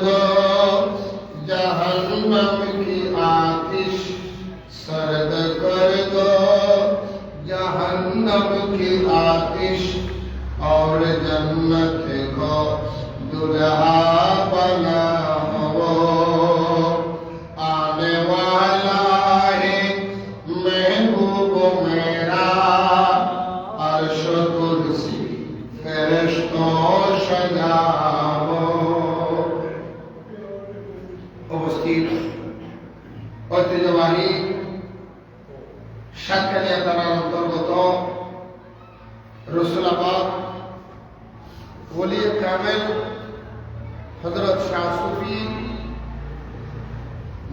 दो जहन्नम की आतिश सर्द कर दो जहन्नम की आतिश और जन्नत को दुल्हा बनाओ आने वाला है महबूब मेरा अर्श कुर्सी फरिश्तों सजाओ। उपस्थित ঐতিহ্যবাহী সাতকানিয়া থানার অন্তর্গত রসুলাবাদ ওলি কামেল হযরত শাহ সুফি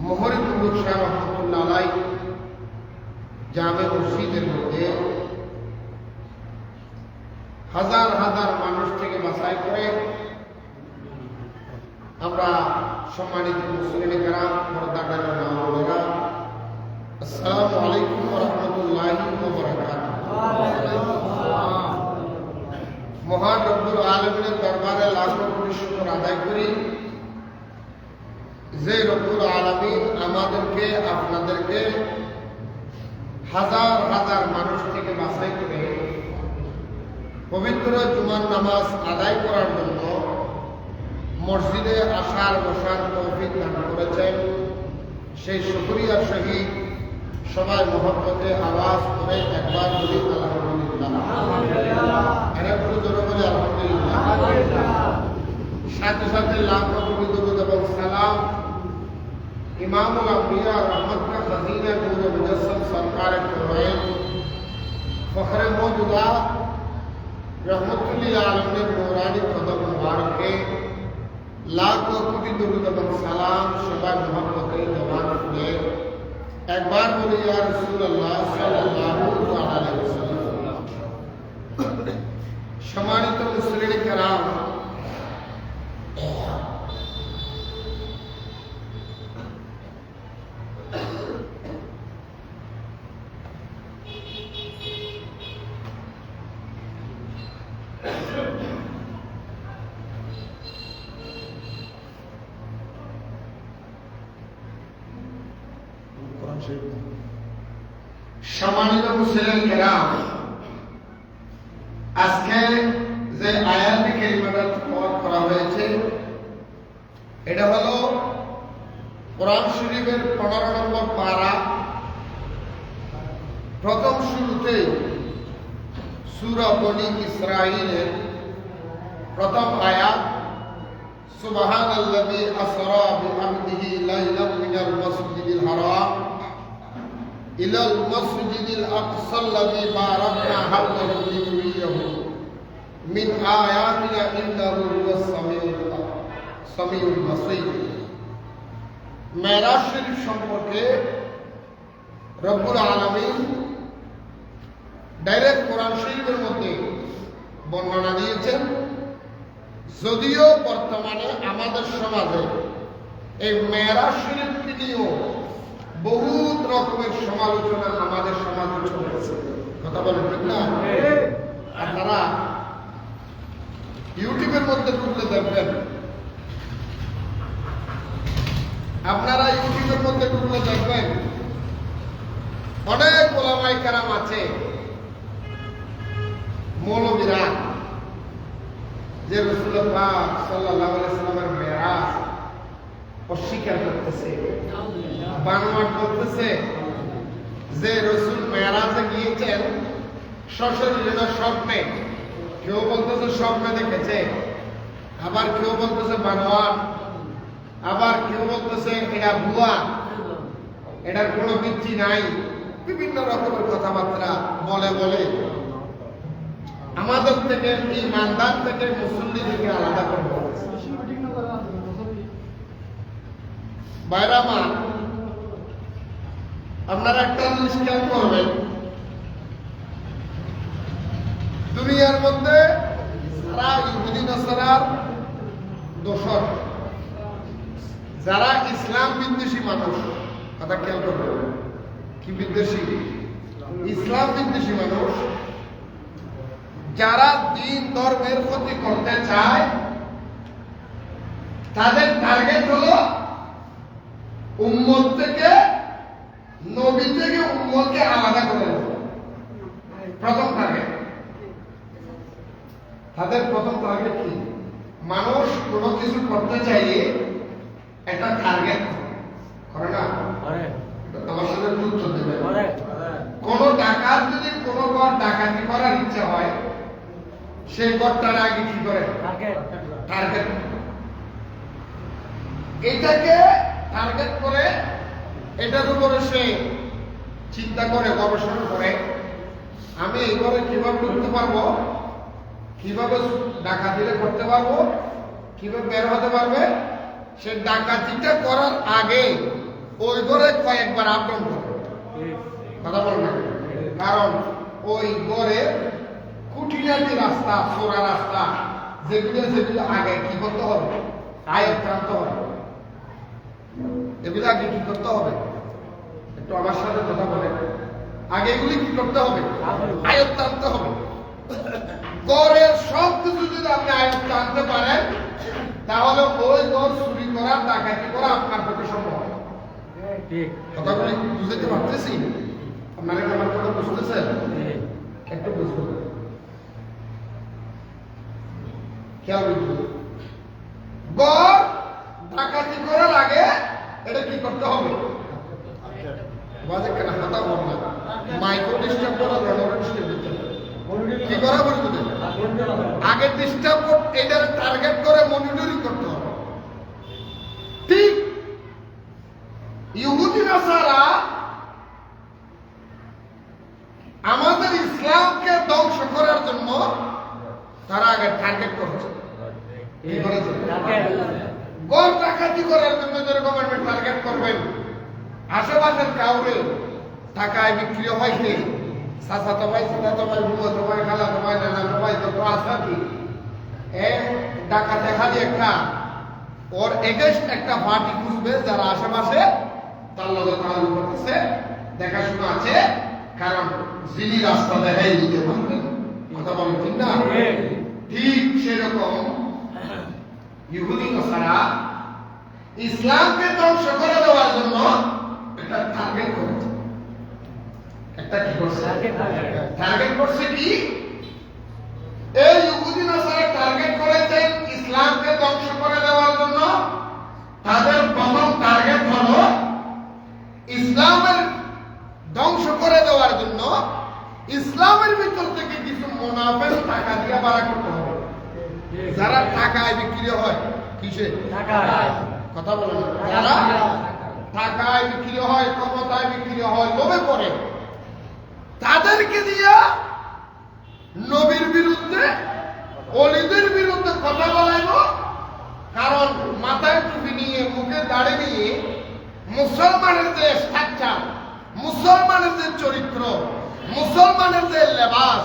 মোহরিদুল শাহ রহমাতুল্লাহ আলাইহি জামে মসজিদের মধ্যে হাজার হাজার মানুষ থেকে বাছাই করে আমরা সম্মানিত মুসলিম کرام পর্দার নামরা আসসালামু আলাইকুম ওয়া রাহমাতুল্লাহি ওয়া বারাকাতুহু। মহান রব্বুল আলামিনের দরবারে লাখো কোটি শুকর আদায় করি যে রব্বুল আলামিন আমাদেরকে আপনাদেরকে হাজার হাজার মানুষ থেকে বাছাই করে পবিত্র জুমার নামাজ আদায় করার জন্য মসজিদে আসার বসার তৌফিক দান করেছেন। সেই শুকরিয়ার সহিত সবাই মহব্বতে আওয়াজ করে একবার বলি আলহামদুলিল্লাহ। আরেকটু জোরে বলি আলহামদুলিল্লাহ। সাথে সাথে লাখো কোটি দরুদ এবং সালাম ইমামুল আম্বিয়া রহমত का खजीना नूर मुजस्सम सरकार कुरैन फखरे मौजूदा रहमतुल्लिल आलमीन नूरानी कदम मुबारक के लाखों कोटि दरूद এবং সালাম সবাই মহব্বতে জবান খুলে একবার বলি ইয়া রাসূলুল্লাহ সাল্লাল্লাহু আলাইহি ওয়াসাল্লাম। সম্মানিত মুসলিম کرام সম্মানিত মুসলিম کرام আজকে যে আয়াত কারিমাটা পাঠ করা হয়েছে এটা হলো কোরআন শরীফের 15 নম্বর পারা প্রথম শুরুতে সূরা বনী ইসরাঈলের প্রথম আয়াত সুবহানাল্লাযী আসরা বিহামদিহি লাইলাম মিনাল মাসজিদিল হারাম ইলাল মাসজিদিল আকসাল্লাযী বারাকনা হাওলাহু লিনুরিয়াহু মিন আয়াতিনা ইন্নাহু হুয়াস সামিউল বাসীর। মেরাজ শরীফ সম্পর্কে রব্বুল আলামিন ডাইরেক্ট কোরআন শরীফের মধ্যে বর্ণনা দিয়েছেন। যদিও বর্তমানে আমাদের সমাজে এই মেরাজ শরীফকে নিয়েও বহুত রকমের সমালোচনা আমাদের সমাজে চলছে, কথা বলেন ঠিক না? আপনারা ইউটিউবের মধ্যে ঢুকলে দেখবেন, অনেক ওলামায়ে কেরাম আছে মৌলবীরা যে রাসূলুল্লাহ পাক সাল্লাল্লাহু আলাইহি ওয়াসাল্লামের মেরাজ অস্বীকার করতেছে, বানোয়াট করতেছে যে রাসূল মেরাজে গিয়েছেন সশরীরে না স্বপ্নে। কেউ বলতেছে স্বপ্নে দেখেছে, আবার কেউ বলতেছে বানোয়াট, আবার কেউ বলতেছে এটা ভুয়া, এটার কোনো ভিত্তি নাই। বিভিন্ন রকমের কথাবার্তা বলে বলে আমাদের থেকে ঈমানদার থেকে মুসল্লিদেরকে আলাদা করে বলেছে। ভাইরা আমার, আপনারা একটা জিনিস খেয়াল করবেন, দুনিয়ার মধ্যে যারা ইহুদি নাসারার দোসর, যারা ইসলাম বিদ্বেষী মানুষ, কথা খেয়াল করবেন, কি বিদ্বেষী? ইসলাম বিদ্বেষী মানুষ, যারা দ্বীন ধর্মের ক্ষতি করতে চায় তাদের টার্গেট হলো উম্মত থেকে, নবী থেকে উম্মতকে আলাদা করে দেওয়া। প্রথম টার্গেট তাদের প্রথম টার্গেট কি? মানুষ কোনো কিছু করতে চাইলে একটা টার্গেট করে না? আমার সাথে উত্তর দেবে। কোন ডাকাত যদি কোনো ঘর ডাকাতি করার ইচ্ছা হয়, সেই ঘরটার আগে কি করে? টার্গেট। এটাকে টার্গেট করে এটার উপরে সে চিন্তা করে, গবেষণা করে, আমি এই ঘরে কিভাবে ঢুকতে পারবো, কিভাবে ডাকাতিটা করতে পারবো, কিভাবে বের হতে পারবে। সে ডাকাতিটা করার আগে ওই ঘরে কয়েকবার আক্রমণ করে। কথা বলবেন, কারণ ওই ঘরে খুঁটিনাটি রাস্তা, চোরা রাস্তা, যেগুলো আগে কি করতে হবে? আয়ত্ত আনতে হবে। এগুলো আগে কি করতে হবে? একটু আমার সাথে কথা বলে। আগে এগুলি কি করতে হবে? আয়ত্ত আনতে হবে। গড়ের সব কিছু যদি আপনি আয়ত্ত আনতে পারেন, তাহলে ওই গড় চুরি করা, ডাকাতি করা আপনার পক্ষে সম্ভব। কথাগুলি বুঝতে পারতেছি? আপনারা কি আমার কথা বুঝতেছেন? একটু বুঝতে খেয়াল বুঝতে। গড় ডাকাতি করার আগে এটা কি করতে হবে? বাজে কেন হাতা হবে না, মাইক্রো ডিস্টার্ব করা, রডার ডিস্টার্ব করতে হবে। কি করা বলতে আগে ডিস্টার্ব এটার টার্গেট করে মনিটরিং করতে হবে। ঠিক ইহুদি নাসারা আমাদের ইসলামকে ধ্বংস করার জন্য তারা আগে টার্গেট করেছে। কি করেছে? গড় ডাকাতি করার জন্য যেরকম আপনি টার্গেট করবেন, আশেপাশের কাউরে টাকায় বিক্রি হয়েছে, চাচাতো ভাই, চাচাতো ভাই, বুয়াতো ভাই, খালাতো ভাই, নানাতো ভাই, যত আছে কি ডাকাতে খালি একটা ওর এগেস্ট একটা পার্টি খুঁজবে যারা আশেপাশে তার লগে তাহলে করতেছে, দেখাশোনা আছে, কারণ যিনি রাস্তা দেখাই দিতে পারবেন। কথা বলেন ঠিক না? ঠিক সেরকম ইহুদি নাসারা ইসলামকে ধ্বংস করে দেওয়ার জন্য একটা টার্গেট করেছে। একটা কি করছে? টার্গেট করছে কি? এই ইহুদি নাসারা টার্গেট করেছেন ইসলামকে ধ্বংস করে দেওয়ার জন্য। তাদের প্রথম টার্গেট হলো ইসলামের ধ্বংস করে দেওয়ার জন্য ইসলামের ভিতর থেকে কিছু মুনাফিক টাকা দিয়ে বাড়া করতে হবে। যারা টাকায় বিক্রি হয়, কিসে? কথা বলেন। যারা টাকায় বিক্রি হয়, ক্ষমতায় বিক্রি হয়, লোভে পড়ে, তাদেরকে দিয়া নবীর বিরুদ্ধে, ওলিদের বিরুদ্ধে কথা বলাইব। কারণ মাথায় টুপি নিয়ে, মুখে দাড়ি নিয়ে মুসলমানের যে স্ট্রাকচার, মুসলমানের যে চরিত্র, মুসলমানের যে লেবাস,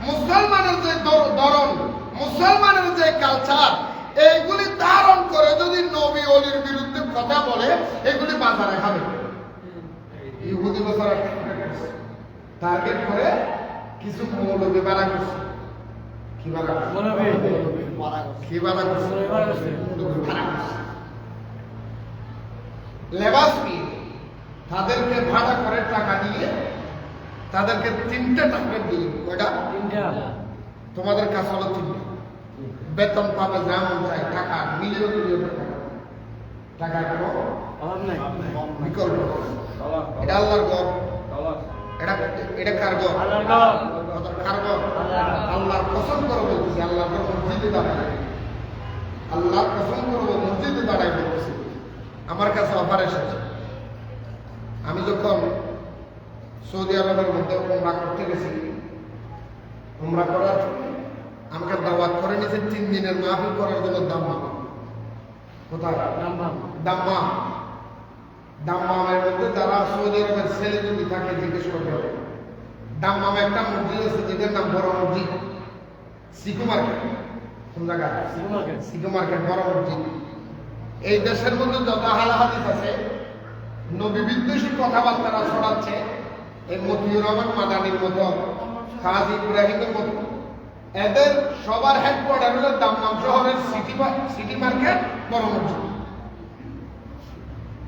মুসলমানের যে ধরন, মুসলমানের যে কালচার, এইগুলি ধারণ করে যদি নবী ওলির বিরুদ্ধে কথা বলে, এগুলি বাজারে খাবে। ইহুদি বছর টার্গেট করে কিছু মৌলবি বাড়া করছে। কি বাড়া করছে? কি বাড়া করছে? লেবাস নিয়ে তাদেরকে ভাড়া করে টাকা দিয়ে তাদেরকে 3টে টার্গেট দিল। ওইটা তোমাদের কাছে হলো 3টে। বেতন পাবে যেমন চাই, টাকা মিলিয়ন মিলিয়ন টাকা, কোনো বিকল্প। এটা আল্লাহর ঘর, এটা কার ঘর? কার ঘর? আল্লাহর কসম করে বলতেছি, আল্লাহর মসজিদে দাঁড়ায়, আল্লাহর কসম করবো মসজিদে দাঁড়ায় বলতেছি। আমার কাছে অফার এসেছে। আমি যখন সৌদি আরবের মধ্যে উমরা করতে গেছি, উমরা করার আমাকে দাওয়াত করে নিয়েছে 3 দিনের মাহফিল করার জন্য দাম্মাম। কোথায়? দাম্মাম। দাম্মামের মধ্যে যারা সৌদি আরবের ছেলে যদি থাকে জিজ্ঞেস করতে হবে। দাম্মামে একটা মসজিদ আছে যেটার নাম বড় মসজিদ, সিকু মার্কেট। কোন জায়গা? সিকু মার্কেট, বড় মসজিদ। এই দেশের মধ্যে যত হালাহাদিস আছে, নবী বিদ্বেষী কথাবার্তা ছড়াচ্ছে, এই মতিউর রহমান মাদানির মতো, কাজী ইব্রাহিমের মতো, এদের সবার হেডকোয়ার্টার হলো দাম্মাম শহরের সিটি মার্কেট বড় মসজিদ।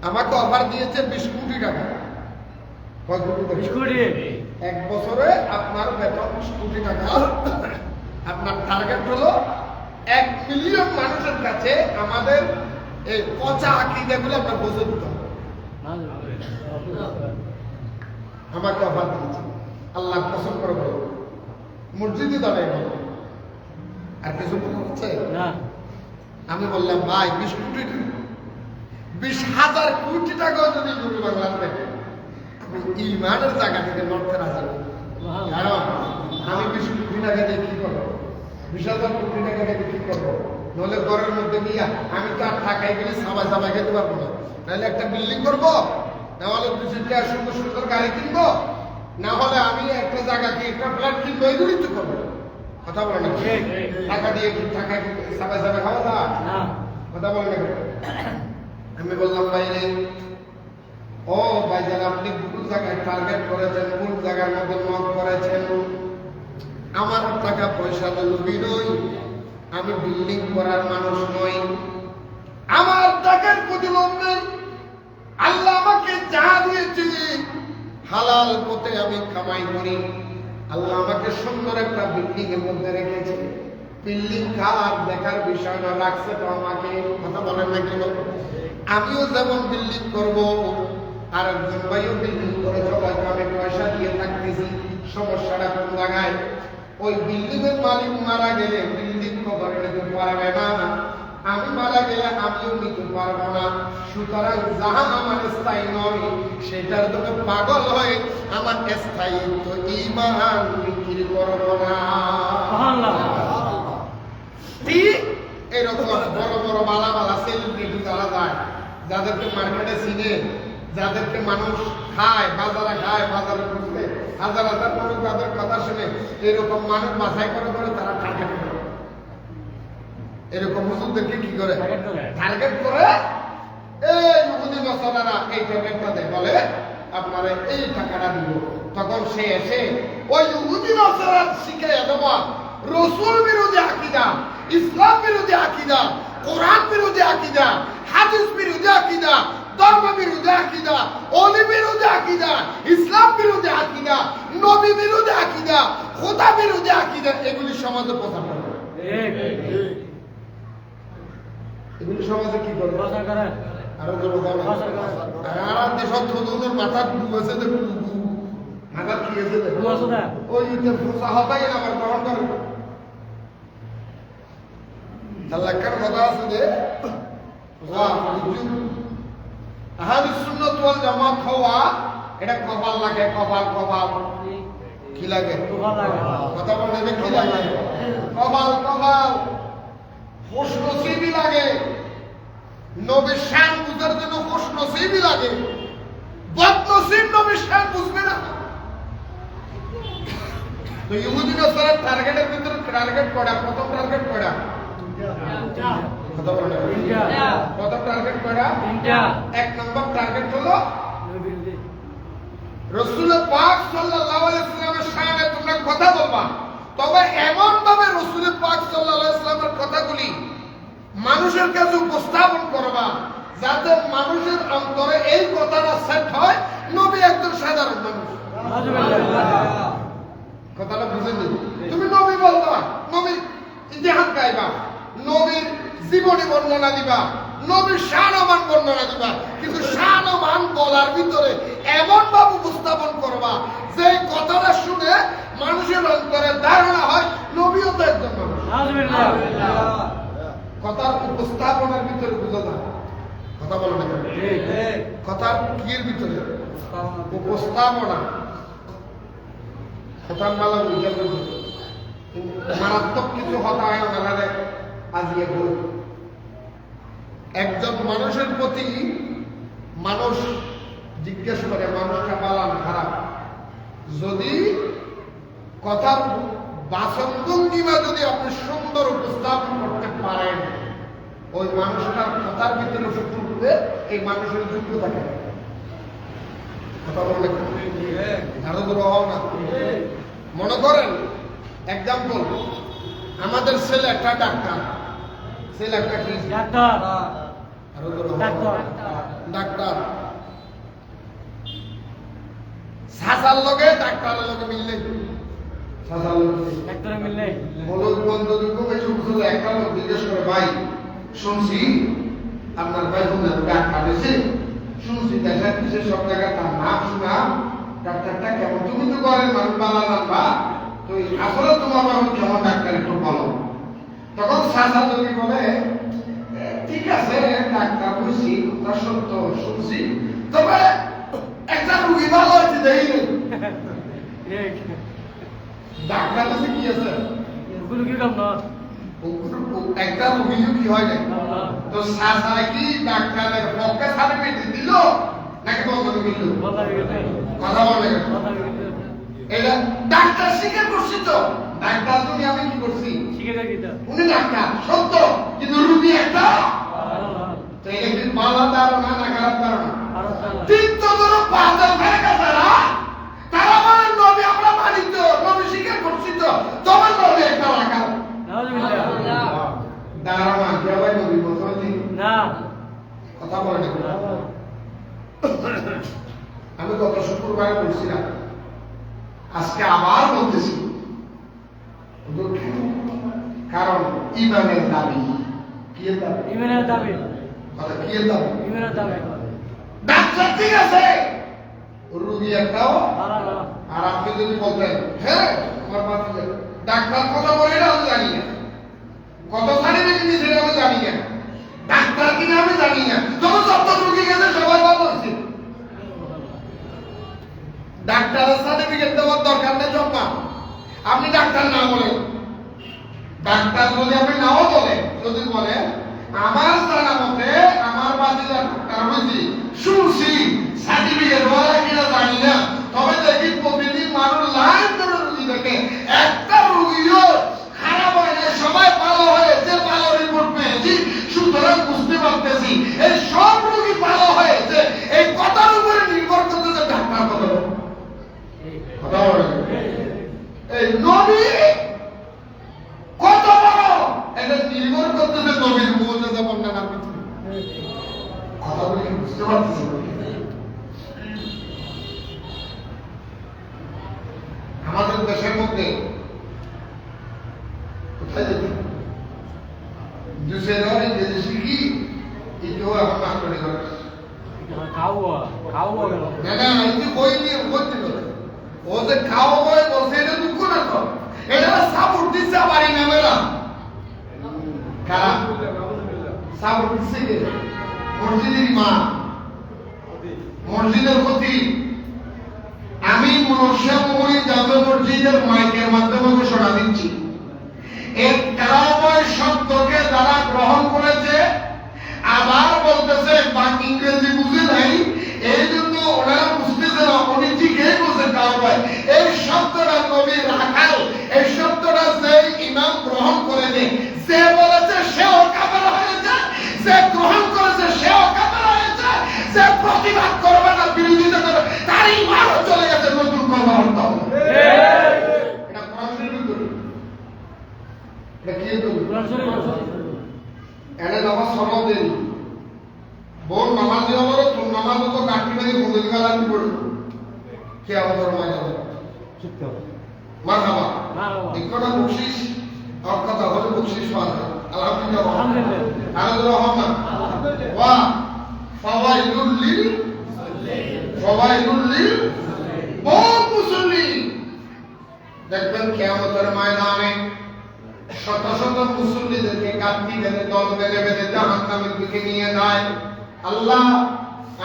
আমাকে অফার দিয়েছে 20 কোটি টাকা। কয় কোটি? 20 কোটি। এক বছরে আপনার বেতন 20 কোটি টাকা। আপনার টার্গেট হলো 1 মিলিয়ন মানুষের কাছে আমাদের এই পচা আকীদাগুলো আপনার বুঝে দিতে হবে। আমাকে অফার দিয়েছে, আল্লাহ কসম করে বলবো, মসজিদে দাঁড়াই বলবো। আর কিছু মনে হচ্ছে না। আমি বললাম ভাই 20 কোটি, 20,000 কোটি টাকাও যদি নবী বাংলার দেয়, আমি ইমানের জায়গা থেকে লড়তে রাজি নই। কারণ আমি 20 কোটি টাকা দিয়ে কি করবো? 20,000 কোটি টাকা দিয়ে কি করবো? নইলে ঘরের মধ্যে নিয়ে আমি তো আর ঢাকায় গেলে সাবাই সাবাই খেতে পারবো না। নাহলে একটা বিল্ডিং করবো, না হলে 2-3টা সুন্দর সুন্দর গাড়ি কিনবো, না হলে আমি একটা জায়গাতে একটা ফ্ল্যাট কিনবো, এগুলি তো করবো। কথা বলে না? টাকা দিয়ে কি টাকা সাবাই সাবাই খাওয়া যায়? কথা বলে না? আমি বললাম বাইরে, ও ভাইজান আপনি ভুল জায়গায় টার্গেট করেছেন, ভুল জায়গার মধ্যে মত করেছেন। আমার টাকা পয়সা লোভী নই, আমি বিল্ডিং করার মানুষ নই, আমার টাকার প্রতি লোভ নেই। আল্লাহ আমাকে যা দিয়েছে হালাল পথে আমি কামাই করি। আল্লাহ আমাকে সুন্দর একটা বিল্ডিং এর মধ্যে রেখেছে। বিল্ডিং খাওয়ার দেখার বিষয় না, রাখছে তো আমাকে। কথা বলেন না কেন? আমিও যেমন বিল্ডিং করব, আর একজন ভাইও বিল্ডিং করে সবাইকে আমি পয়সা দিয়ে থাকতেছি। সমস্যাটা কোন জায়গায়? ওই বিল্ডিং এর মালিক মারা গেলে বিল্ডিং কভার নিতে পারবে না, আমি মারা গেলে আমিও নিতে পারবো না। সুতরাং যাহা আমার স্থায়ী নয় সেটার জন্য পাগল হয়ে আমার স্থায়িত্ব ঈমান বিক্রি করবো না। ঠিক এরকম বড় বড় মালা মালা সেলিব্রিটি যারা যায়, যাদেরকে মার্কেটে চিনে, যাদেরকে মানুষ খায়, বাজারে খায়, বাজারে বসে হাজার হাজার মানুষ তাদের কথা শুনে, এরকম মানুষ বাছাই করে করে তারা টার্গেট করে। এরকম হুজুরদেরকে কি করে? টার্গেট করে। এই ইহুদি নসারারা এই টার্গেটটা দেয়, বলে আপনারা এই টাকাটা দিব। তখন সে এসে ওই ইহুদি নসারার শিখাইয়া দেওয়া রসুল বিরোধী আকীদা, ইসলাম বিরোধী আকীদা, কোরআন বিরোধী আকীদা, হাদিস বিরোধী আকীদা, ধর্ম বিরোধী আকীদা, ওলি বিরোধী আকীদা, ইসলাম বিরোধী আকীদা, নবী বিরোধী আকীদা, খোদা বিরোধী আকীদা, এগুলি সমাজে প্রচার করে। এগুলি সমাজে কি করে? আরো জোরে বলো। আর দেশত হুজুরের মাথা ডুবেছে, মাথা কি হয়েছে? ওই ফোসা হতাই আমার গ্রহণ করে। আল্লাহর কথা আছে যে আহলুস সুন্নাত ওয়াল জামাত হওয়া এটা কপাল লাগে। কপাল কপাল কি লাগে? কথা বলতে কি লাগে? কপাল কপাল খুশনসিবি লাগে। নবীর শান বুঝার জন্য খুশনসিবি লাগে। বদনসিব নবীর শান বুঝবে না। তো ইহুদি নসারার টার্গেটের ভিতরে টার্গেট করা, প্রথম টার্গেট করা কথা বলে না। প্রথম টার্গেট করা এক নম্বর টার্গেট হলো রাসূল পাক সাল্লাল্লাহু আলাইহি ওয়াসাল্লামের শানে তোমরা কথা বলবা, তবে এমন ভাবে রাসূল পাক সাল্লাল্লাহু আলাইহি ওয়াসাল্লামের কথাগুলি মানুষের কাছে উপস্থাপন করবা যাতে মানুষের অন্তরে এই কথাটা সেট হয় নবী একজন সাধারণ মানুষ। কথাটা বুঝেনি? তুমি নবী বলবা, নবী ইতিহাস গাইবা, নবীর জীবনী বর্ণনা দিবা, নবীর শান-মান বর্ণনা দিবা, কিন্তু শান-মান বলার ভিতরে এমন ভাবে উপস্থাপন করবা যে কথাটা শুনে মানুষের অন্তরে ধারণা হয় নবীও তো একজন মানুষ। কথার উপস্থাপনার ভিতরে বোঝা যায়। কথা বলো না? কথার কির ভিতরে উপস্থাপনা, কথার মালা বুঝে মারাত্মক কিছু হতা হয় ওনারা আজিয়ে বল। একজন মানুষের প্রতি মানুষ জিজ্ঞেস করে মানুষটা বালান খারাপ, যদি কথার বাচনভঙ্গিমা যদি আপনি সুন্দর উপস্থাপন করতে পারেন, ওই মানুষটার কথার ভিতরে ফুটবে এই মানুষের যোগ্য থাকে। কথা বললে আরো দূর হও না। মনে করেন এক্সাম্পল, আমাদের ছেলে একটা ডাক্তার, ছেলেটা কি ডাক্তার আরো ধরো ডাক্তার ডাক্তার সাসার লগে ডাক্তারের লগে মিললে সাসার লগে ডাক্তারে মিললে হলুদ বন্ধ দুটো বেশি উঠলে একটা লোক জিজ্ঞেস করে ভাই শুনছি আপনার ভাই বোনের ডাক্তার এসে শুনছি দেখা কিসের সব জায়গায় তার নাম শুনাম ডাক্তারটা কেমন তুমি তো করেন মানুষ বালা জানবা তো আসলে তোমার বাবু কেমন ডাক্তার একটু বলো তখন সাসা যদি বলে ঠিক আছে ডাক্তার বুঝছি তা সত্য শুনছি তবে একটা রুগী ভালো হয়েছে দেখি ডাক্তার কাছে কি আছে গুলো কি কাম না একটা রুগী কি হয় না তো সাসা কি ডাক্তারের পক্ষে সার্টিফিকেট দিল নাকি বন্ধ করে দিল বলা গেছে কথা বলে কথা গেছে এটা ডাক্তার স্বীকার করছি তো ডাক্তার তুমি আমি কি করছি শিখে যাই এটা উনি ডাক্তার সত্য কিন্তু রুগী একটা তো এটা কি ভালো ধারণা না খারাপ ধারণা তীর্থদর পাঁচজন ফেরে কাছাড়া তারা বলেন নবী আমরা মানি তো নবী স্বীকার করছি তো তোমার নবী একটা রাখা ধারণা কে ভাই নবী বলতে না কথা বলে না আমি গত শুক্রবারে বলছিলাম আজকে আবার বলতেছি কারণ ইমানের দাবি কি দাবি ইমানের দাবি কথা কি দাবি ইমানের দাবি ডাক্তার ঠিক আছে রোগী একটাও ভালো না আর আপনি যদি বলতেন হ্যাঁ আমার পাশে ডাক্তার কথা বলে না আমি জানি না কত সার্টিফিকেট দিয়েছে সেটা আমি জানি না ডাক্তার কিনা আমি জানি না তবে যত রোগী গেছে সবাই ভালো হয়েছে ডাক্তারের সার্টিফিকেট দেওয়ার দরকার নেই জমা আপনি ডাক্তার না বলেন ডাক্তার যদি আপনি নাও বলেন যদি বলেন আমার জানা মতে আমার বাচ্চা ডাক্তার হয়েছি শুনছি সার্টিফিকেট ওরা কিনা জানি না তবে দেখি প্রতিদিন মানুষ লাইন ধরে রুগী দেখে একটা রুগীও খারাপ হয় না সবাই ভালো হয়েছে ভালো রিপোর্ট পেয়েছি সুতরাং বুঝতে পারতেছি এই সব রুগী ভালো হয়েছে এই কথার উপরে নির্ভর করতেছে ডাক্তার কথা কথা বলে এই নবী কত বড় এটা নির্ভর করতেছে নবীর মধ্যে যেমন না কথা বলে বুঝতে পারতেছি আমাদের দেশের মধ্যে কোথায় যেতে दूसरे और इंग्लिश की ये जो है हम बात करेंगे খাওয়া ना ना इतनी कोई नहीं होती नहीं वो से खाओ कोई बोलते हैं दुख ना तो ये ना सब उठी से हमारी ना मेरा क्या सब उठी से মসজিদের মা মসজিদের প্রতি আমি মনসামুনি জামে মসজিদের মাইকের মাধ্যমে ঘোষণা দিচ্ছি এই তেলাওয়াত শব্দকে যারা গ্রহণ করেছে আবার বলতেছে বা ইংরেজি বুঝে নাই এই জন্য ওনারা বুঝতেছে না উনি ঠিকই বুঝে তেলাওয়াত এই শব্দটা নবী রাখাল এই শব্দটা যে ইমাম গ্রহণ করেছে যে বলেছে সেও কাফের হয়েছে যে গ্রহণ করেছে সেও কাফের হয়েছে যে প্রতিবাদ করবে না বিরোধিতা করবে তার ইমানও চলে গেছে নতুন কর্ম হতে হবে এটা কোরআন শরীফের এনে নামাজ সরাও দেন বোন নামাজ দেওয়া বলো তোর নামাজ তো কাটি মারি হুদুল গালানি পড়ো কে আমাদের ময়দানে মারহাবা একটা বকশিশ আর কথা হলো বকশিশ পাওয়া যায় আলহামদুলিল্লাহ আলহামদুলিল্লাহ ওয়া ফাওয়াইলুল লিল বহু মুসল্লি দেখবেন কিয়ামতের ময়দানে শত শত মুসল্লিদেরকে কাঁদতি বেঁধে দল বেঁধে বেঁধে জাহান্নামের দিকে নিয়ে যায় আল্লাহ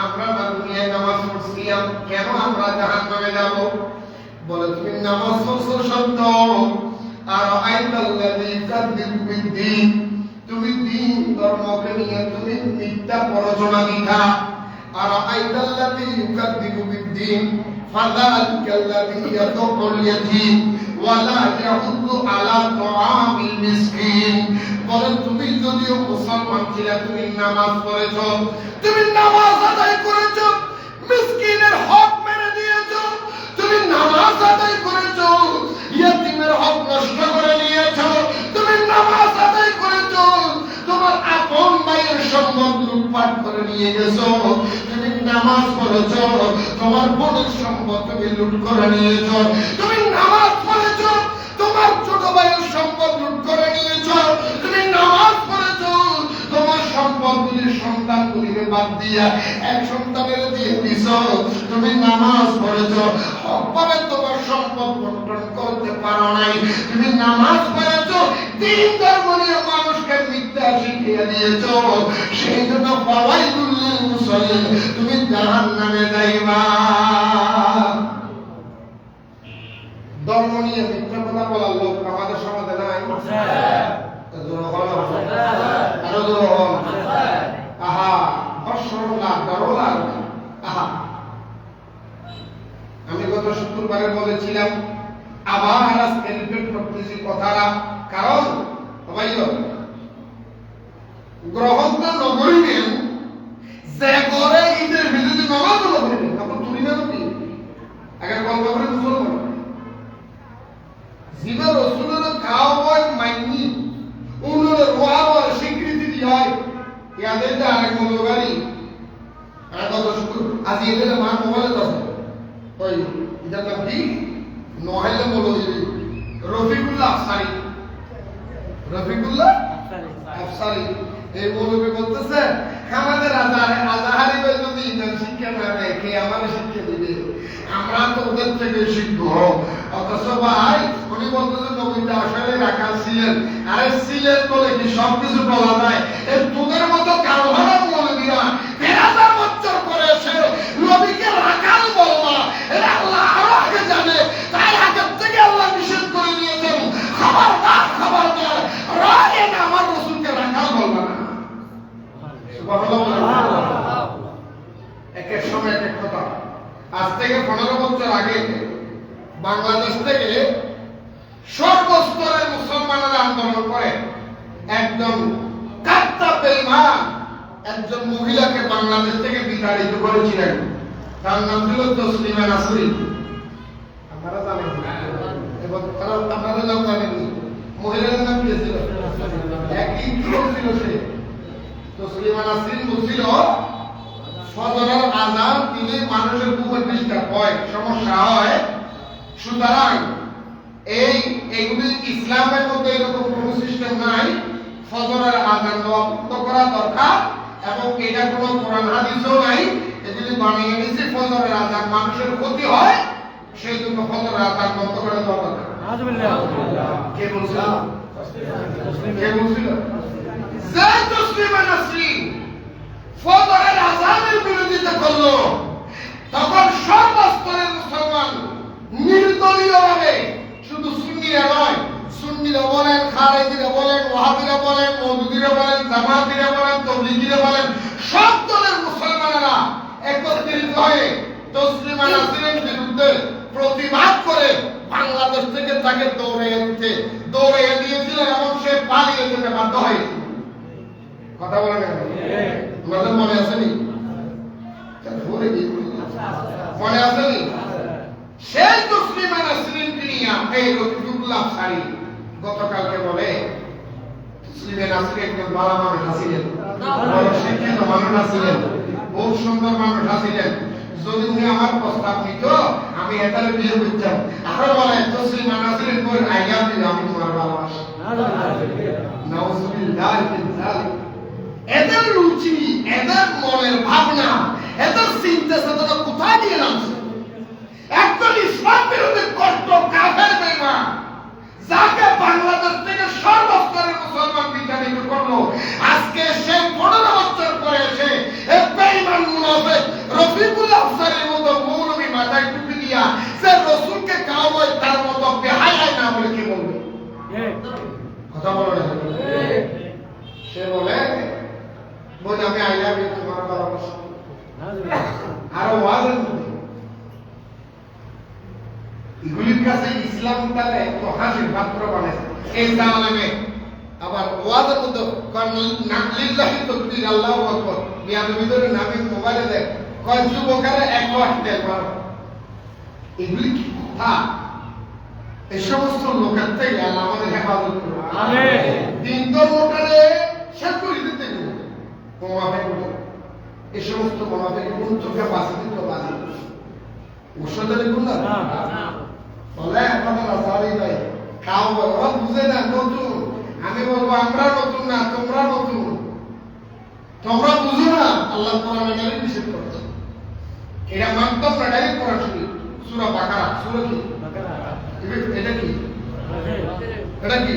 আমরা না দুনিয়ায় নামাজ পড়ছিলাম কেন আমরা জাহান্নামে যাব বলে তুমি নামাজ পড়ছো সত্য আর আইতাল্লাযী ইউকাযযিবু বিদ্দীন তুমি দিন ধর্মকে নিয়ে তুমি মিথ্যা প্ররোচনা দিতা আর আইতাল্লাযী ইউকাযযিবু বিদ্দীন ফাযালিকাল্লাযী ইয়াদুল ইয়াতীম ওয়ালা ইয়াহুদ্দু আলা তুআমিল মিসকিন বলেন তুমি যদিও মুসলমান ছিলে তুমি নামাজ পড়েছো তুমি নামাজ আদায় করেছো মিসকিনের হক মেরে দিয়েছো তুমি নামাজ আদায় করেছো ইয়েতিমের হক নষ্ট করে নিয়েছো তুমি নামাজ আদায় করেছো তোমার ভাইয়ের সম্পদ লুটপাট করে নিয়ে গেছো, তুমি নামাজ পড়েছো, তোমার বোনের সম্পদ তুমি লুট করে নিয়েছো, তুমি নামাজ পড়েছো, তোমার ছোট ভাইয়ের সম্পদ লুট করে নিয়েছো, তুমি নামাজ পড়েছো, তোমার সম্পদগুলির সন্তানগুলিকে বাদ দিয়া এক সন্তানের দিয়ে দিছো, তুমি নামাজ পড়েছো, হকভাবে তোমার সম্পদ বন্টন করতে পারো নাই, তুমি নামাজ পড়েছো, দিন ধর্ম নিয়ে মানুষকে মিথ্যা শিখিয়ে দিয়েছো, সেই জন্য ফাওয়াইদুল লিল মুসাল্লিন, তুমি জাহান্নামে যাইবা। ধর্ম নিয়ে মিথ্যা কথা বলার লোক আমাদের সমাজে নাই? আরো জোর হন। আহা, অসরলা দরলা। আহা, আমি গত শুক্রবারে বলেছিলাম আবার আজকে রিপিট করতেছি কথাটা, কারণ ভাইও গ্রহণটা নগরীবেন যে করে ঈদের বিরুদ্ধে নামাজ পড়বেন, তখন চুরি না কি আগে গল্প করে মুসলমান জীবন রসুলের খাওয়ার মাইনি উনুর রোয়ার স্বীকৃতি হয় ইয়াদের আরেক মঙ্গলবারই আর গত শুক্র আজ এদের আমার মোবাইলে আছে ওই এটার নাম কি নহাইলে মৌলবী রফিকুল্লাহ আফসারি, রফিকুল্লাহ আফসারি এই মৌলবী বলতেছে আমাদের আজাহারি যদি ইমান শিক্ষা না দেয় কে আমার শিক্ষা দিবে, আমরা তো ওদের থেকে শিখবো। অথচ ভাই উনি বলতেছে নবীটা আসলে রাখাল ছিলেন, আরে ছিলেন বলে কি সবকিছু বলা যায়? তোদের মতো কারভারা মৌলবীরা 1000 বছর পরে এসে নবীকে রাখাল বলবা, এরা আল্লাহ আরো আগে জানে, তাই আগের থেকে আল্লাহ নিষেধ করে দিয়েছেন খবরদার খবরদার রাগে না আমার রসুলকে রাখাল বলবা না। এক এক সময় এক এক কথা। আজ থেকে 15 বছর আগে বাংলাদেশ থেকে সর্বস্তরের মুসলমানেরা আন্দোলন করে একজন কাট্টা বেঈমান একজন মহিলাকে বাংলাদেশ থেকে বিতাড়িত করেছিলেন, তার নাম ছিল তসলিমা নাসরিন। আপনারা জানেন? এবং আপনারা জানেন মহিলার নাম কি ছিল? একই ছিল সে তসলিমা নাসরিন বলছিল ফজরের আযান দিলে মানুষের বুকে ডিস্টার্ব হয়, সমস্যা হয়, সুতরাং এইগুলি ইসলামের মধ্যে এরকম কোন সিস্টেম নাই, ফজরের আযান দেওয়া বন্ধ করা দরকার এবং এটা কোনো কোরআন হাদিসও নাই, এগুলি বানিয়ে নিয়েছে ফজরের আযান মানুষের ক্ষতি হয়, সেই জন্য ফজরের আযান বন্ধ করে দেওয়া দরকার। কে বলছিল? কে বলছিল? যে তসলিমা নাসরিন ফজরের আযানের বিরোধিতা করলো, তখন সর্বস্তরের মুসলমান নির্দলীয়ভাবে, শুধু সুন্নিরা নয়, সুন্নিরা বলেন, খারেজিরা বলেন, ওয়াহাবিরা বলেন, মওদুদিরা বলেন, জামাতিরা বলেন, তাবলীগীরা বলেন, সব দলের মুসলমানেরা একত্রিত হয়ে তসলিমা নাসরিনের বিরুদ্ধে প্রতিবাদ করে বাংলাদেশ থেকে তাকে দৌড়ে দিয়েছিল এবং সে পালিয়ে যেতে বাধ্য হয়েছিল। কথা বলেন আপনাদের মনে আসেনি? মনে আসেনি? সেই তসলিমা নাসরিনকে নিয়ে এই রফিকুল্লাহ আফসারি গতকালকে বলে তসলিমা নাসরিন একজন ভালো মানুষ ছিলেন, বড় শিক্ষিত মানুষ ছিলেন, বহু সুন্দর মানুষ ছিলেন, যদি উনি আমার প্রস্তাব নিত আমি এটারে বিয়ে করতাম। আরো বলে তসলিমা নাসরিন বলে আইয়া দিল আমি তোমার ভালোবাসি। নাউজুবিল্লাহ মিন যালিক। এদের রুচি, এদের মনের ভাবনা, এদের চিন্তা চেতনা কোথায় নিয়ে নামছে? একজন ইসলাম বিরোধী কষ্ট কাফের বেঈমান যাকে বাংলাদেশ থেকে সর্বস্তরের মুসলমান বিতাড়িত করলো, আজকে সে 15 বছর পরে এসে এই বেঈমান মুনাফিক রফিকুল্লাহ আফসারির মতো মৌলবী মাথায় টুপি দিয়া সে রাসূলকে কাওয়ায় তার মতো বেহায়ায় না বলে কি বলবে? কথা বলো না। সে বলে আমি আই লাভ ইউ তোমার ভালোবাসা। আরো ওয়াজের মধ্যে এগুলির কাছে ইসলামটাকে এত হাসির পাত্র বানাইছে এই জামানামে। আবার ওয়াজের মধ্যে লিল্লাহি তাকবীর আল্লাহু আকবার বিয়াদের ভিতরে নামে মোবাইলে দেয় কয় যুবকেরা এক ওয়াক্ত একবার। এগুলি কি কথা? এই সমস্ত লোকের থেকে আল্লাহ আমাদের হেফাজত করুন। আমিন। দিন ধর্মটারে শেষ করে দিতে মুনাফিক এই সমস্ত মুনাফিক কোন চোখে বাঁচতে তো বাঁচে ওষুধের গুণ না বলে আপনাদের আসারই নাই খাও ওরা বুঝে না নতুন আমি বলবো আমরা নতুন না তোমরা নতুন তোমরা বুঝো না আল্লাহ কোরআনে ডাইরেক্ট নিষেধ করেছে এটা মানতাম না ডাইরেক্ট কোরআন শরীফ সূরা বাকারা সূরা কি এটা কি এটা কি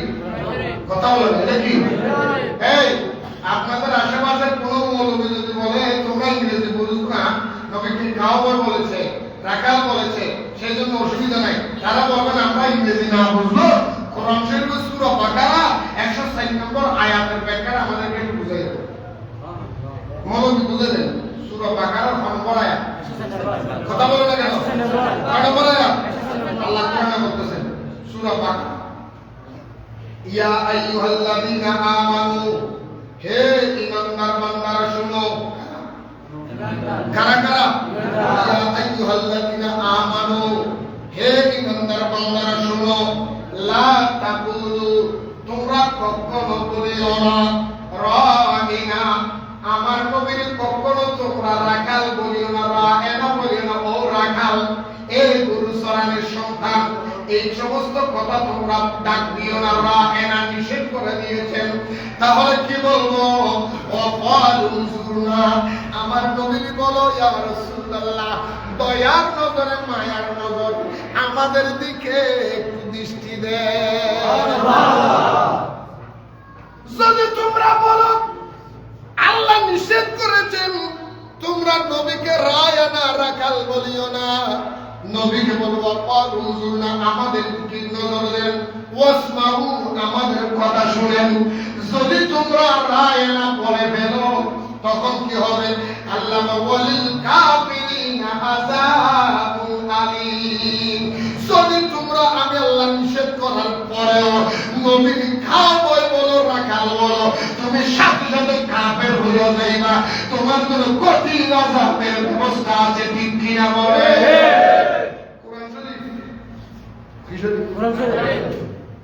কথা বলেন এটা কি এই আপনাদের আশেপাশে কোনো মৌলবী যদি বলে তোমরা ইংরেজি বুঝো না নবী কি কাউবয় বলেছে রাখাল বলেছে সেই জন্য অসুবিধা নাই তারা বলবেন আমরা ইংরেজি না বুঝলো কোরআন শরীফের সূরা বাকারা 160 নম্বর আয়াতের ব্যাখ্যা আমাদেরকে একটু বুঝাই দেন মৌলবী বুঝে দেন সূরা বাকারার 9 নম্বর আয়াত কথা বলেন না কেন 9 নম্বর আয়াত আল্লাহ কোরআনে বলতেছেন সূরা বাকারা ইয়া আইয়ুহাল্লাযীনা আমানু হে ঈমানদার বান্দারা শুনো কারা কারা ইয়া আইয়ুহাল্লাযীনা আমানু হে ঈমানদার বান্দারা শুনো লা তাকুলু তোমরা কখনো বলিও না রাইনা আমার নবীর কখনো তোমরা রাখাল বলিও না রায়না বলিও না ও রাখাল এই গরু চরানোর সন্তান এই সমস্ত কথা তোমরা ডাক দিও না রায়না নিষেধ করে দিয়েছেন তাহলে কি বলবো ওয়াফালুনা আমার নবী বলো ইয়া রাসূলুল্লাহ দয়ার নজরে মায়ার নজর আমাদের দিকে একটু দৃষ্টি দেন যদি তোমরা বলো আল্লাহ নিষেধ করেছেন তোমরা নবীকে রায়না রাখাল বলিও না নবীকে বলবো পারুজুনা আমাদের দিকে নজর দেন ওয়াসমাউ আমাদের কথা শুনেন যদি তোমরা রায়না বলে ফেলো তখন কি হবে আল্লাহ ওয়ালিল কাফিরিনা আযাবুন আলীম যদি তোমরা আমি আল্লাহ নিষেধ করার পরেও নবী খাওয়াই বলো রাখাল বলো তুমি সাথে সাথে কাফের হয়ে যাইবা তোমার জন্য কঠিন আযাবের ব্যবস্থা আছে ঠিক কিনা বলে কোরআন শরীফ কি শরীফ কোরআন শরীফ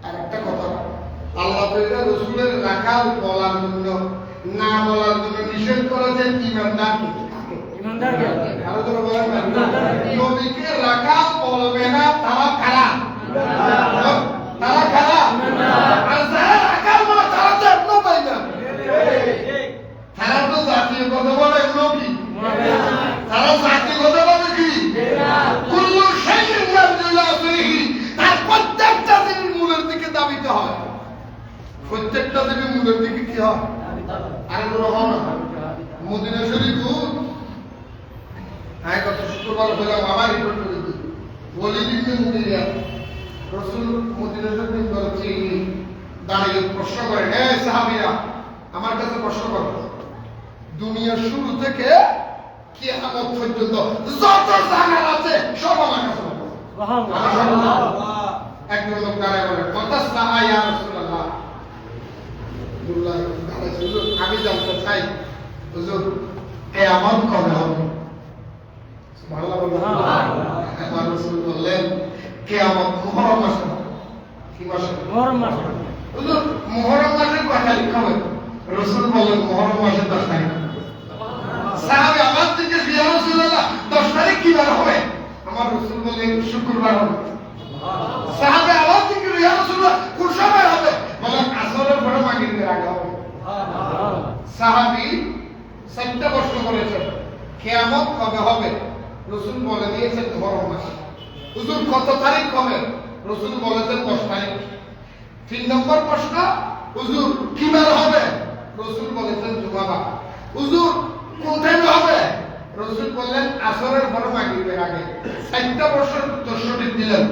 আর একটা কথা আল্লাহ তাআলা রাসূলের রাখাল বলার জন্য না বলার জন্য নিষেধ করেছেন ইমানদারকে আরো জোরে বলেন নবীকে রাখাল বলবে না তারা কারা তারা কারা আর যারা রাখাল বলে তারা জান্নাত পায় না তারা তো জাতীয় কথা বলে নবী তারা জাতীয় কথা বলে কি কুল্লু শাইইন ইয়ারজুলা ফিহি তার প্রত্যেকটা জিনিস মূলের দিকে দাবিতে হয় প্রত্যেকটা জিনিস মূলের দিকে কি হয় আর গ্রহণ মদিনা শরীফ আয় কত শুক্রবার হলাম আমার রিপোর্ট করে দিই বলি দিতে মুদিয়া রাসূল মদিনা শরীফ বলছে দাঁড়িয়ে প্রশ্ন করেন হে সাহাবীরা আমার কাছে প্রশ্ন করো দুনিয়ার শুরু থেকে কিয়ামত পর্যন্ত যত জানার আছে সব আমার কাছে বলো সুবহানাল্লাহ একজন লোক দাঁড়ায় বলে মাতাসা ইয়া রাসূলুল্লাহ আমি জানতে চাই হুজুর কিয়ামত কবে হবে সুবহানাল্লাহ আমার রাসূল বললেন কিয়ামত মুহররম মাসে কি মাসে মুহররম মাসে হুজুর মুহররম মাসে কয় তারিখ হবে রাসূল বললেন মুহররম মাসে 10 তারিখ সাহাবী আমার থেকে ইয়া রাসূলুল্লাহ 10 তারিখ কি বার হবে আমার রাসূল বললেন শুক্রবার হবে সাহাবী আমার থেকে ইয়া রাসূলুল্লাহ কোন সময় হবে বলেন আসরের পরে মাগরিবের আগে হবে সাহাবী সত্য প্রশ্ন করেছেন কিয়ামত কবে হবে রাসূল বলে দিয়েছেন মুহররম মাসে হুজুর কত তারিখ হবে রাসূল বলেছেন 10 তারিখ 3 নম্বর প্রশ্ন হুজুর কি বার হবে রাসূল বলেছেন জুমাবার হুজুর কোন টাইমে হবে রাসূল বললেন আসরের পরে মাগরিবের আগে 4টা প্রশ্ন উত্তর সঠিক দিলেন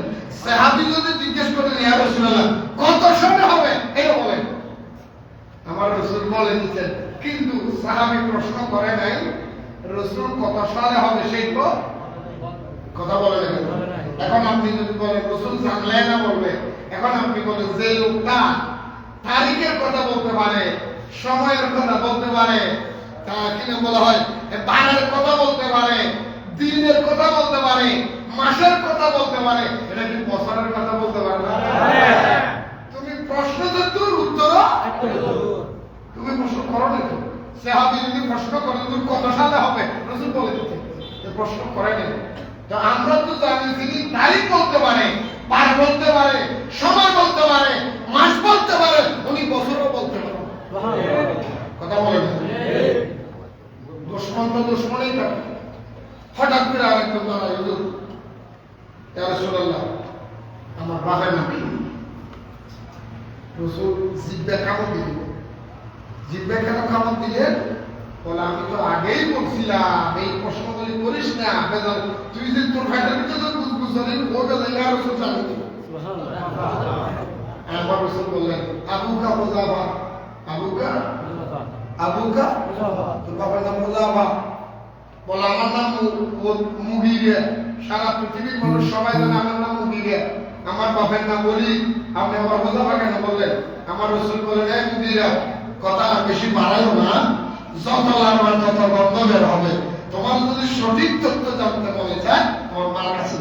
সাহাবী যদি জিজ্ঞেস করেন ইয়া রাসূলুল্লাহ কত সময় হবে এটা বলেন আমার রাসূল বলে দিতেন কিন্তু সাহাবী প্রশ্ন করে নাই রাসূল কত সালে হবে সেই কথা বলে না এখন আপনি যদি বলেন রাসূল জানলেন না বলবে এখন আপনি বলেন যে লোকটা তারিখের কথা বলতে পারে সময়ের কথা বলতে পারে তা কিনা বলা হয় বারের কথা বলতে পারে দিনের কথা বলতে পারে মাসের কথা বলতে পারে এটা কি বছরের কথা বলতে পারে না তুমি প্রশ্ন তো উত্তর তুমি প্রশ্ন করো না সাহাবী যদি প্রশ্ন করে তুমি কত সালে হবে রাসূল বলে দিতে প্রশ্ন করেন তো আমরা তো জানি তিনি তারিখ বলতে পারে বার বলতে পারে সময় বলতে পারে মাস বলতে পারে উনি বছরও বলতে পারে কথা বলেন দুশ্মন তো দুশ্মনই থাকে হঠাৎ করে আরেকজন দাঁড়ায় হুজুর ইয়া রাসূলুল্লাহ আমার বাবার নাম কি রাসূল জিব্বা কামড় দিলেন জিব্বা কেন কামড় দিলেন বলে আমি তো আগেই বলছিলাম এই প্রশ্নগুলি করিস না বেজাল তুই যে তোর ভাইটার ভিতরে বুঝবুঝলি ও বেজাল ইয়া রাসূল জানেন আমার রাসূল বললেন আবুকা মুযাফা আবুকা তোর বাবার নাম মুযাফা বলে আমার নাম মুগীরা সারা পৃথিবীর মানুষ সবাই জানে আমার নাম মুগীরা আমার বাবার নাম বলি আপনি আবার মুযাফা কেন বললেন আমার রাসূল বলেন এই মুগীরা কথা বেশি বাড়াইও না যত লাগার তত গন্ধ বের হবে তোমার যদি সঠিক তথ্য জানতে বলে যায় তোমার মার কাছে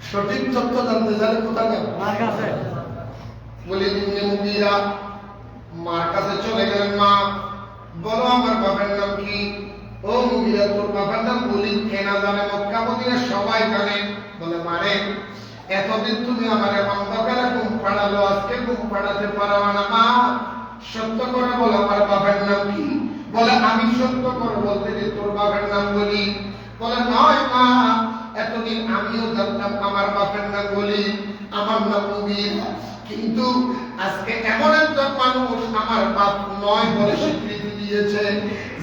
সঠিক তথ্য জানতে চাইলে কোথায় যাবে মার কাছে বলে ইবনে মুগীরা মার কাছে চলে গেলেন মা বলো আমার বাবার নাম কি ও মুগীরা তোর বাবার নাম বলি কেনা জানে মক্কা মদিনা সবাই জানে বলে মারে এতদিন তুমি আমারে অন্ধকারে ঘুম পাড়ালো আজকে ঘুম পাড়াতে পারবা না মা সত্য করে বলে আমার বাবার নাম কি বলে আমি সত্য করে বলতে যে তোর বাবার নাম বলি বলে নয় মা এতদিন আমিও জানতাম আমার বাবার নাম বলি আমার নাম মুগীরা কিন্তু আজকে এমন একজন মানুষ আমার বাপ নয় বলে স্বীকৃতি দিয়েছে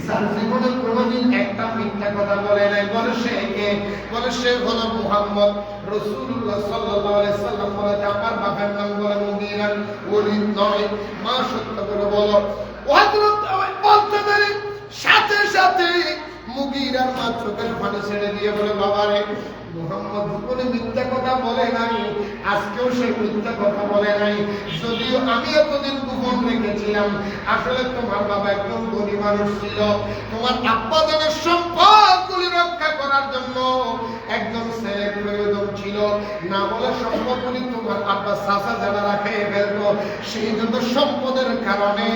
যার জীবনে কোনোদিন একটা মিথ্যা কথা বলে নাই বলে সে কে বলে সে হলো মুহাম্মদ রাসূলুল্লাহ সাল্লাল্লাহু আলাইহি সাল্লাম বলে আমার বাবার নাম বলে মুগীরা ওলি নয় মা সত্য করে বলো হযরত বলতে দেরি সাথে সাথে মুগীরার মা চোখের পানি ছেড়ে দিয়ে বলে বাবারে মুহাম্মদ জীবনে মিথ্যা কথা বলে নাই আজকেও সে মিথ্যা কথা বলে নাই যদিও আমি এতদিন গোপন রেখেছিলাম আসলে তোমার বাবা একদম গরিব মানুষ ছিল তোমার আব্বা জানের সম্পদগুলি রক্ষা করার জন্য একদম ছেলের প্রয়োজন ছিল না বলে সম্পদগুলি তোমার আব্বা চাচা যারা রাখে ফেলতো সেই জন্য সম্পদের কারণে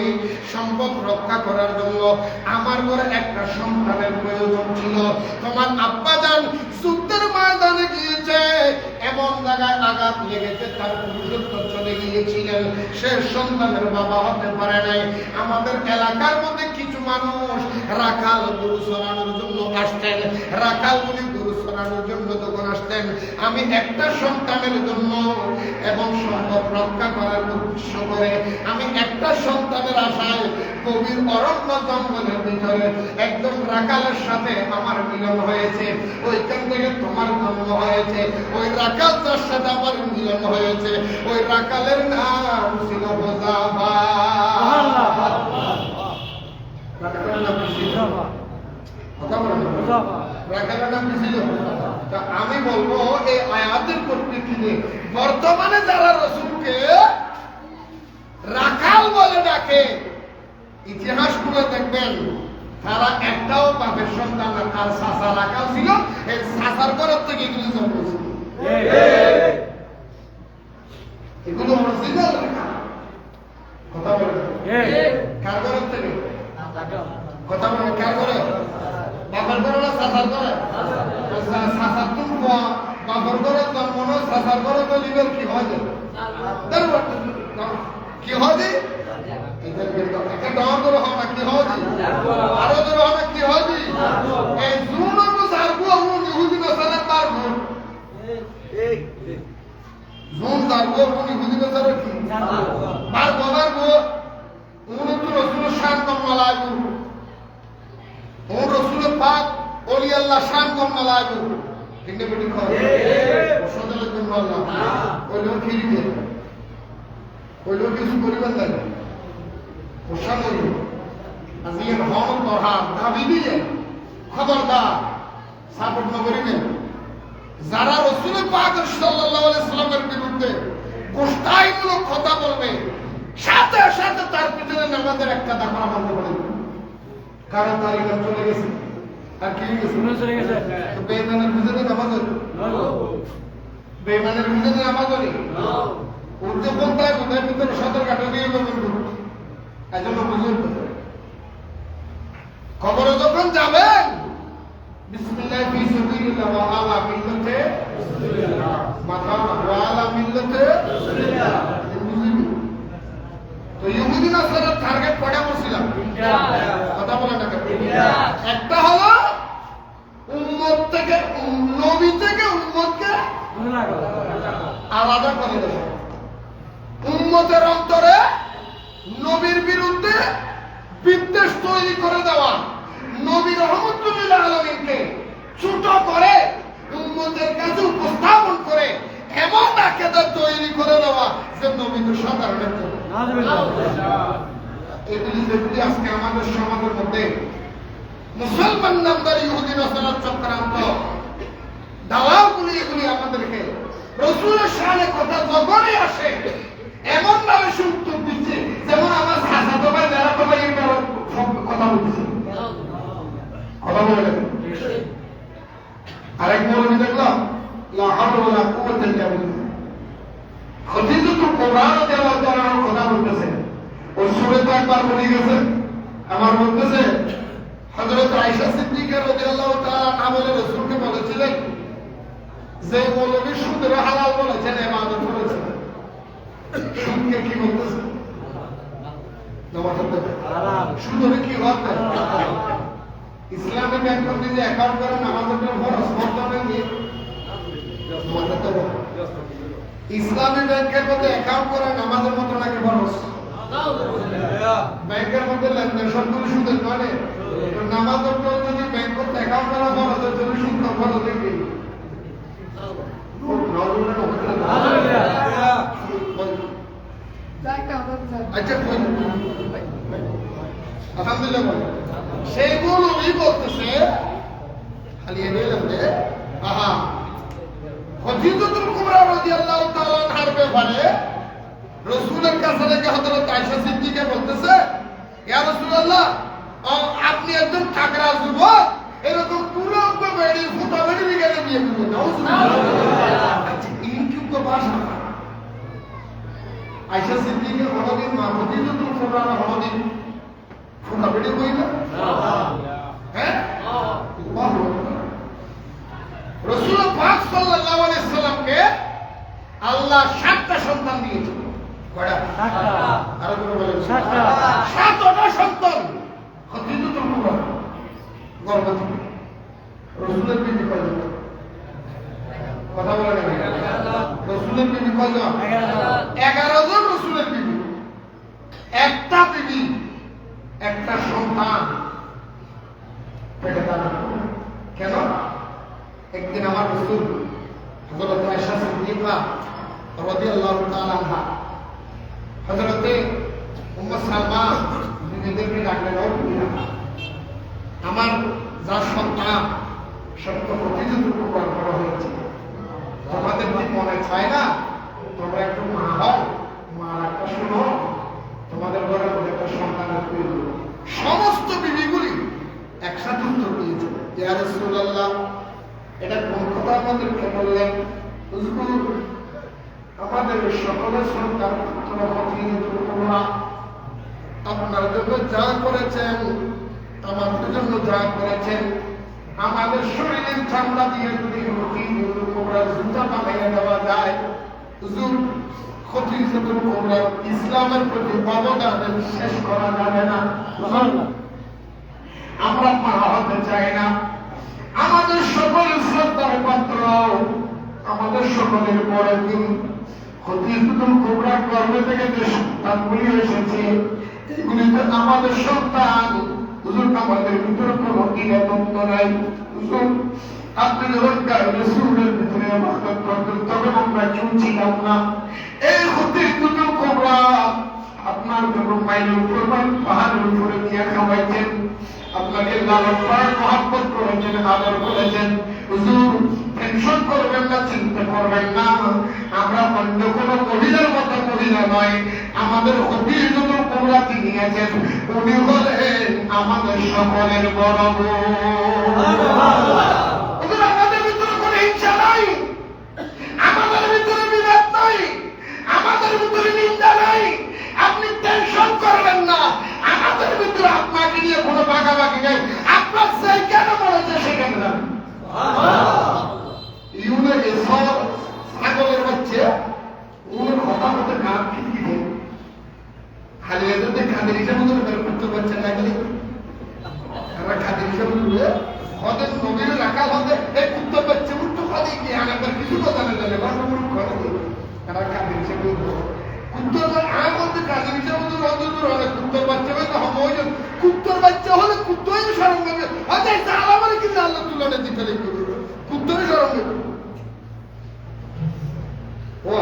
সম্পদ রক্ষা করার জন্য আমার ঘরে একটা সন্তানের প্রয়োজন ছিল তোমার আব্বা জান যুদ্ধের ময়দানে গিয়েছে এমন জায়গায় আঘাত লেগেছে তার পুরুষত্ব চলে গিয়েছিলেন সে সন্তানের বাবা হতে পারে নাই আমাদের এলাকার মধ্যে কিছু মানুষ রাখাল গরু চড়ানোর জন্য আসতেন রাখালগুলি গরু চড়ানোর জন্য তখন আসতেন আমি একটা সন্তানের জন্য এবং সম্পদ রক্ষা করার উদ্দেশ্য করে আমি একটা সন্তানের আশায় গভীর অরণ্য জঙ্গলের ভিতরে একদম রাখালের সাথে আমার মিলন হয়েছে ওইখান থেকে তোমার জন্ম হয়েছে ওই রাখাল তার সাথে আমার মিলন হয়েছে ওই রাখালের নাম ছিল মুযাফা রাখালের নাম ছিল রাখালের নাম ছিল তা আমি বলবো এই আয়াতের পরিপ্রেক্ষিতে বর্তমানে যারা রাসূলকে রাখাল বলে ডাকে ইতিহাস গুলো দেখবেন তারা একটাও বাপের সন্তান না তার চাচা রাখাল ছিল এই চাচার ঘরের থেকে এগুলি জন্ম ছিল এগুলো অরিজিনাল রাখাল কথা বলে কার ঘরের থেকে কথা বলে কার ঘরে বাপের ঘরে না চাচার ঘরে চাচার তুমি বাপের ঘরে জন্ম না চাচার ঘরে তো লিবেল কি হয় কি হয় একটা ডর ধরে হয় না কি হয় আরো ধরে হয় না কি হয় এই জুনের মধ্যে আর গো হুন ইহুদি বেচারে তার গো জুন তার গো হুন ইহুদি বেচারে কি বার বাবার গো উনি তো রাসূল শান কমলা গো ও রাসূল পাক ওলি আল্লাহ শান কমলা গো কিনে বেটি খায় সদলে জন্য আল্লাহ ওই লোক ফিরিয়ে ওই লোক কিছু করিবেন না ওসামরি আজির হন তহার দাবি দিয়ে খবরদার সাপোর্ট না করিবেন যারা রাসূল পাক সাল্লাল্লাহু আলাইহি সাল্লামের বিরুদ্ধে গোস্তাইমূলক কথা বলবে সাথে সাথে তার পিছনে নামাজের একটা দাফা বন্ধ করে দেবে কারণ তার ইমান চলে গেছে আর কি চলে গেছে তো বেঈমানের পিছনে নামাজ হবে বেঈমানের পিছনে নামাজ হবে উর্দু বলতে হয় কোথায় ভিতরে সতর্ক কাটা দিয়ে বলবেন এজন্য বুঝুন যখন যাবেন বিসমিল্লাহ ফি সাবিলিল্লাহ ওয়া আলা মিল্লাতে মাথা ওয়া আলা মিল্লাতে তো ইহুদি নাসারার টার্গেট কয়টা করছিলাম? কথা বলেন না কেন? একটা হলো উম্মত থেকে, নবী থেকে উম্মতকে আলাদা করে দেওয়া, উম্মতের অন্তরে নবীর বিরুদ্ধে বিদ্বেষ তৈরি করে দেওয়া, নবী রহমতুল্লাহ আলামিনকে ছোট করে উম্মতের কাছে উপস্থাপন করে এমন আকীদা তৈরি করে দেওয়া যে নবী তো সাধারণ একজন। এগুলি আজকে আমাদের সমাজের মধ্যে মুসলমান নামদারি ইহুদি নাসারার চক্রান্ত, দালালগুলি এগুলি আমাদেরকে রাসূলের শানে কথা যখনই আসে এমন ভাবে শুনতে দিচ্ছে যেমন আমার চাচাতো ভাই যারা তো ভাই কথা বলতেছে, কথা বলে গেছে। আরেক মৌলবী দেখলাম লা হাওলা ওয়ালা কুওয়াতা ইল্লা বিল্লাহ, খদিজাতুল কুবরা রাদিয়াল্লাহু তাআলা কথা বলতেছে। ওই সূরা তো একবার বলে গেছে, আমার বলতেছে হযরত আয়েশা সিদ্দিকা রাদিয়াল্লাহু তাআলা আনহা বলে রাসূলকে বলেছিলেন যে মৌলবী সুদের হালাল বলেছেন, ইবাদত করেছেন। সুদকে কি বলতেছে? নামাজ পড়তে হারাম। সুদের কি হচ্ছে? ইসলামী ব্যাংকের যে অ্যাকাউন্ট করে নামাজের ফরজ বর্তমানে কি? ইসলামী ব্যাংকের মধ্যে অ্যাকাউন্ট করে নামাজের মতো নাকি ফরজ? ব্যাংকের মধ্যে লেনদেন সবগুলো সুদের নয়। নামাজের পর যদি ব্যাংক করতে অ্যাকাউন্ট করা ফরজ হয় তাহলে সুদ তো ফরজ হয়ে গেল। আচ্ছা আলহামদুলিল্লাহ, সেইগুলো বলতেছে খালি এনে আহা খদিজাতুল কুবরা রাদিয়াল্লাহু তাআলা আনহার ব্যাপারে রাসূলের কাছে রেখে হযরত আয়েশা সিদ্দিকা বলতেছে, ইয়া রাসূলুল্লাহ, আপনি একজন টাকরা যুবক, এরকম পুরো বেড়ি ফুটা বেড়ি গেলে নিয়ে ফেলবেন। নাউজুবিল্লাহ। আচ্ছা এই কি তো ভাষা? আয়েশা সিদ্দিকা হদিন মা খদিজাতুল কুবরা হদিন ফুটা বেড়ি কইলা? হ্যাঁ, রাসূল পাক সাল্লাল্লাহু আলাইহি সাল্লামকে আল্লাহ 7টা সন্তান দিয়েছেন। কয়টা? 7টা। আর কোন বলেন 7টা। 7টা সন্তান খদিজাতুল কুবরা গর্ভবতী। রাসূলের বিবি কয়জন? কথা বলেন না। রাসূলের বিবি কয়জন? 11 জন রাসূলের বিবি। একটা বিবি, একটা সন্তান পেটে ধারণ করে। কেন? একদিন আমার রাসূল হযরত আয়েশা সিদ্দিকা রাদিয়াল্লাহু তাআলা আনহা হযরত উম্মে সালমা নিজেদেরকে ডাকলেন, ও বিবিরা, আমার যার সন্তান সত্য খদিজাতুল কুবরা বড় হয়েছে, তোমাদের কি মনে চায় না তোমরা একটু মা হও, মা একটা শুনো, তোমাদের ঘরে একটা সন্তান তৈরি। সমস্ত বিবিগুলি একসাথে উত্তর দিয়েছে, ইয়া রাসূলুল্লাহ, এটা কোন কথা আমাদেরকে বললেন? হুজুর, আমাদের সকলের সন্তান খদিজাতুল কুবরা আপনার জন্য যা করেছেন, আমাদের জন্য যা করেছেন, আমাদের শরীরের চামড়া দিয়ে যদি খদিজাতুল কুবরার জুতা বানাইয়া দেওয়া যায়, হুজুর খদিজাতুল কুবরার ইসলামের প্রতি অবদান শেষ করা যাবে না। আমরা মা হতে চাই না, আমাদের সকলের শ্রদ্ধার পাত্র, আমাদের সকলের বড় দিন খদিজাতুল কুবরার গর্ভ থেকে যে সন্তানগুলি এসেছে এগুলিতে আমাদের সন্তান। হুজুর, আমাদের ভিতরে কোনো ইবাদত নাই। হুজুর, আপনি যখন রাসূলের ভিতরে ইবাদত করতেন তখন আমরা কেউ ছিলাম না। এই খদিজাতুল কুবরা আপনার জন্য মাইলের উপর পাহাড়ের উপরে নিয়ে খাওয়াইছেন, আপনাকে লালন পালন মহব্বত করেছেন, আদর করেছেন। হুজুর, টেনশন করবেন না, চিন্তা করবেন না, আমরা অন্য কোনো মহিলার মতো মহিলা নয়। আমাদের খদিজাতুল কুবরা তিনি আছেন, উনি হলেন আমাদের সকলের বড় বোন। আমাদের ভিতরে কোনো হিংসা নাই, আমাদের ভিতরে বিভেদ নাই, আমাদের ভিতরে নিন্দা নাই। আপনি টেনশন করবেন না, আমাদের ভিতরে আপনাকে নিয়ে কোনো ভাগাভাগি নেই। আপনার মাইশা বলবে হদের নবীর রাখা হতে এই কুত্তার বাচ্চা উঠতে খালি গিয়ে আনাবার কিছু কথা না জানে বাবা মুখ করে তারা কাঁদে হিসেবে কুত্তার আম বলতে কাজে হিসেবে তো রন্ধুর হলে কুত্তার বাচ্চা হলে হয়ে কুত্তার বাচ্চা হলে কুত্তাই সরম করবে আচ্ছা তারা মানে কিন্তু আল্লাহ তুলনে দিতে লিখবে কুত্তারই সরম করবে ও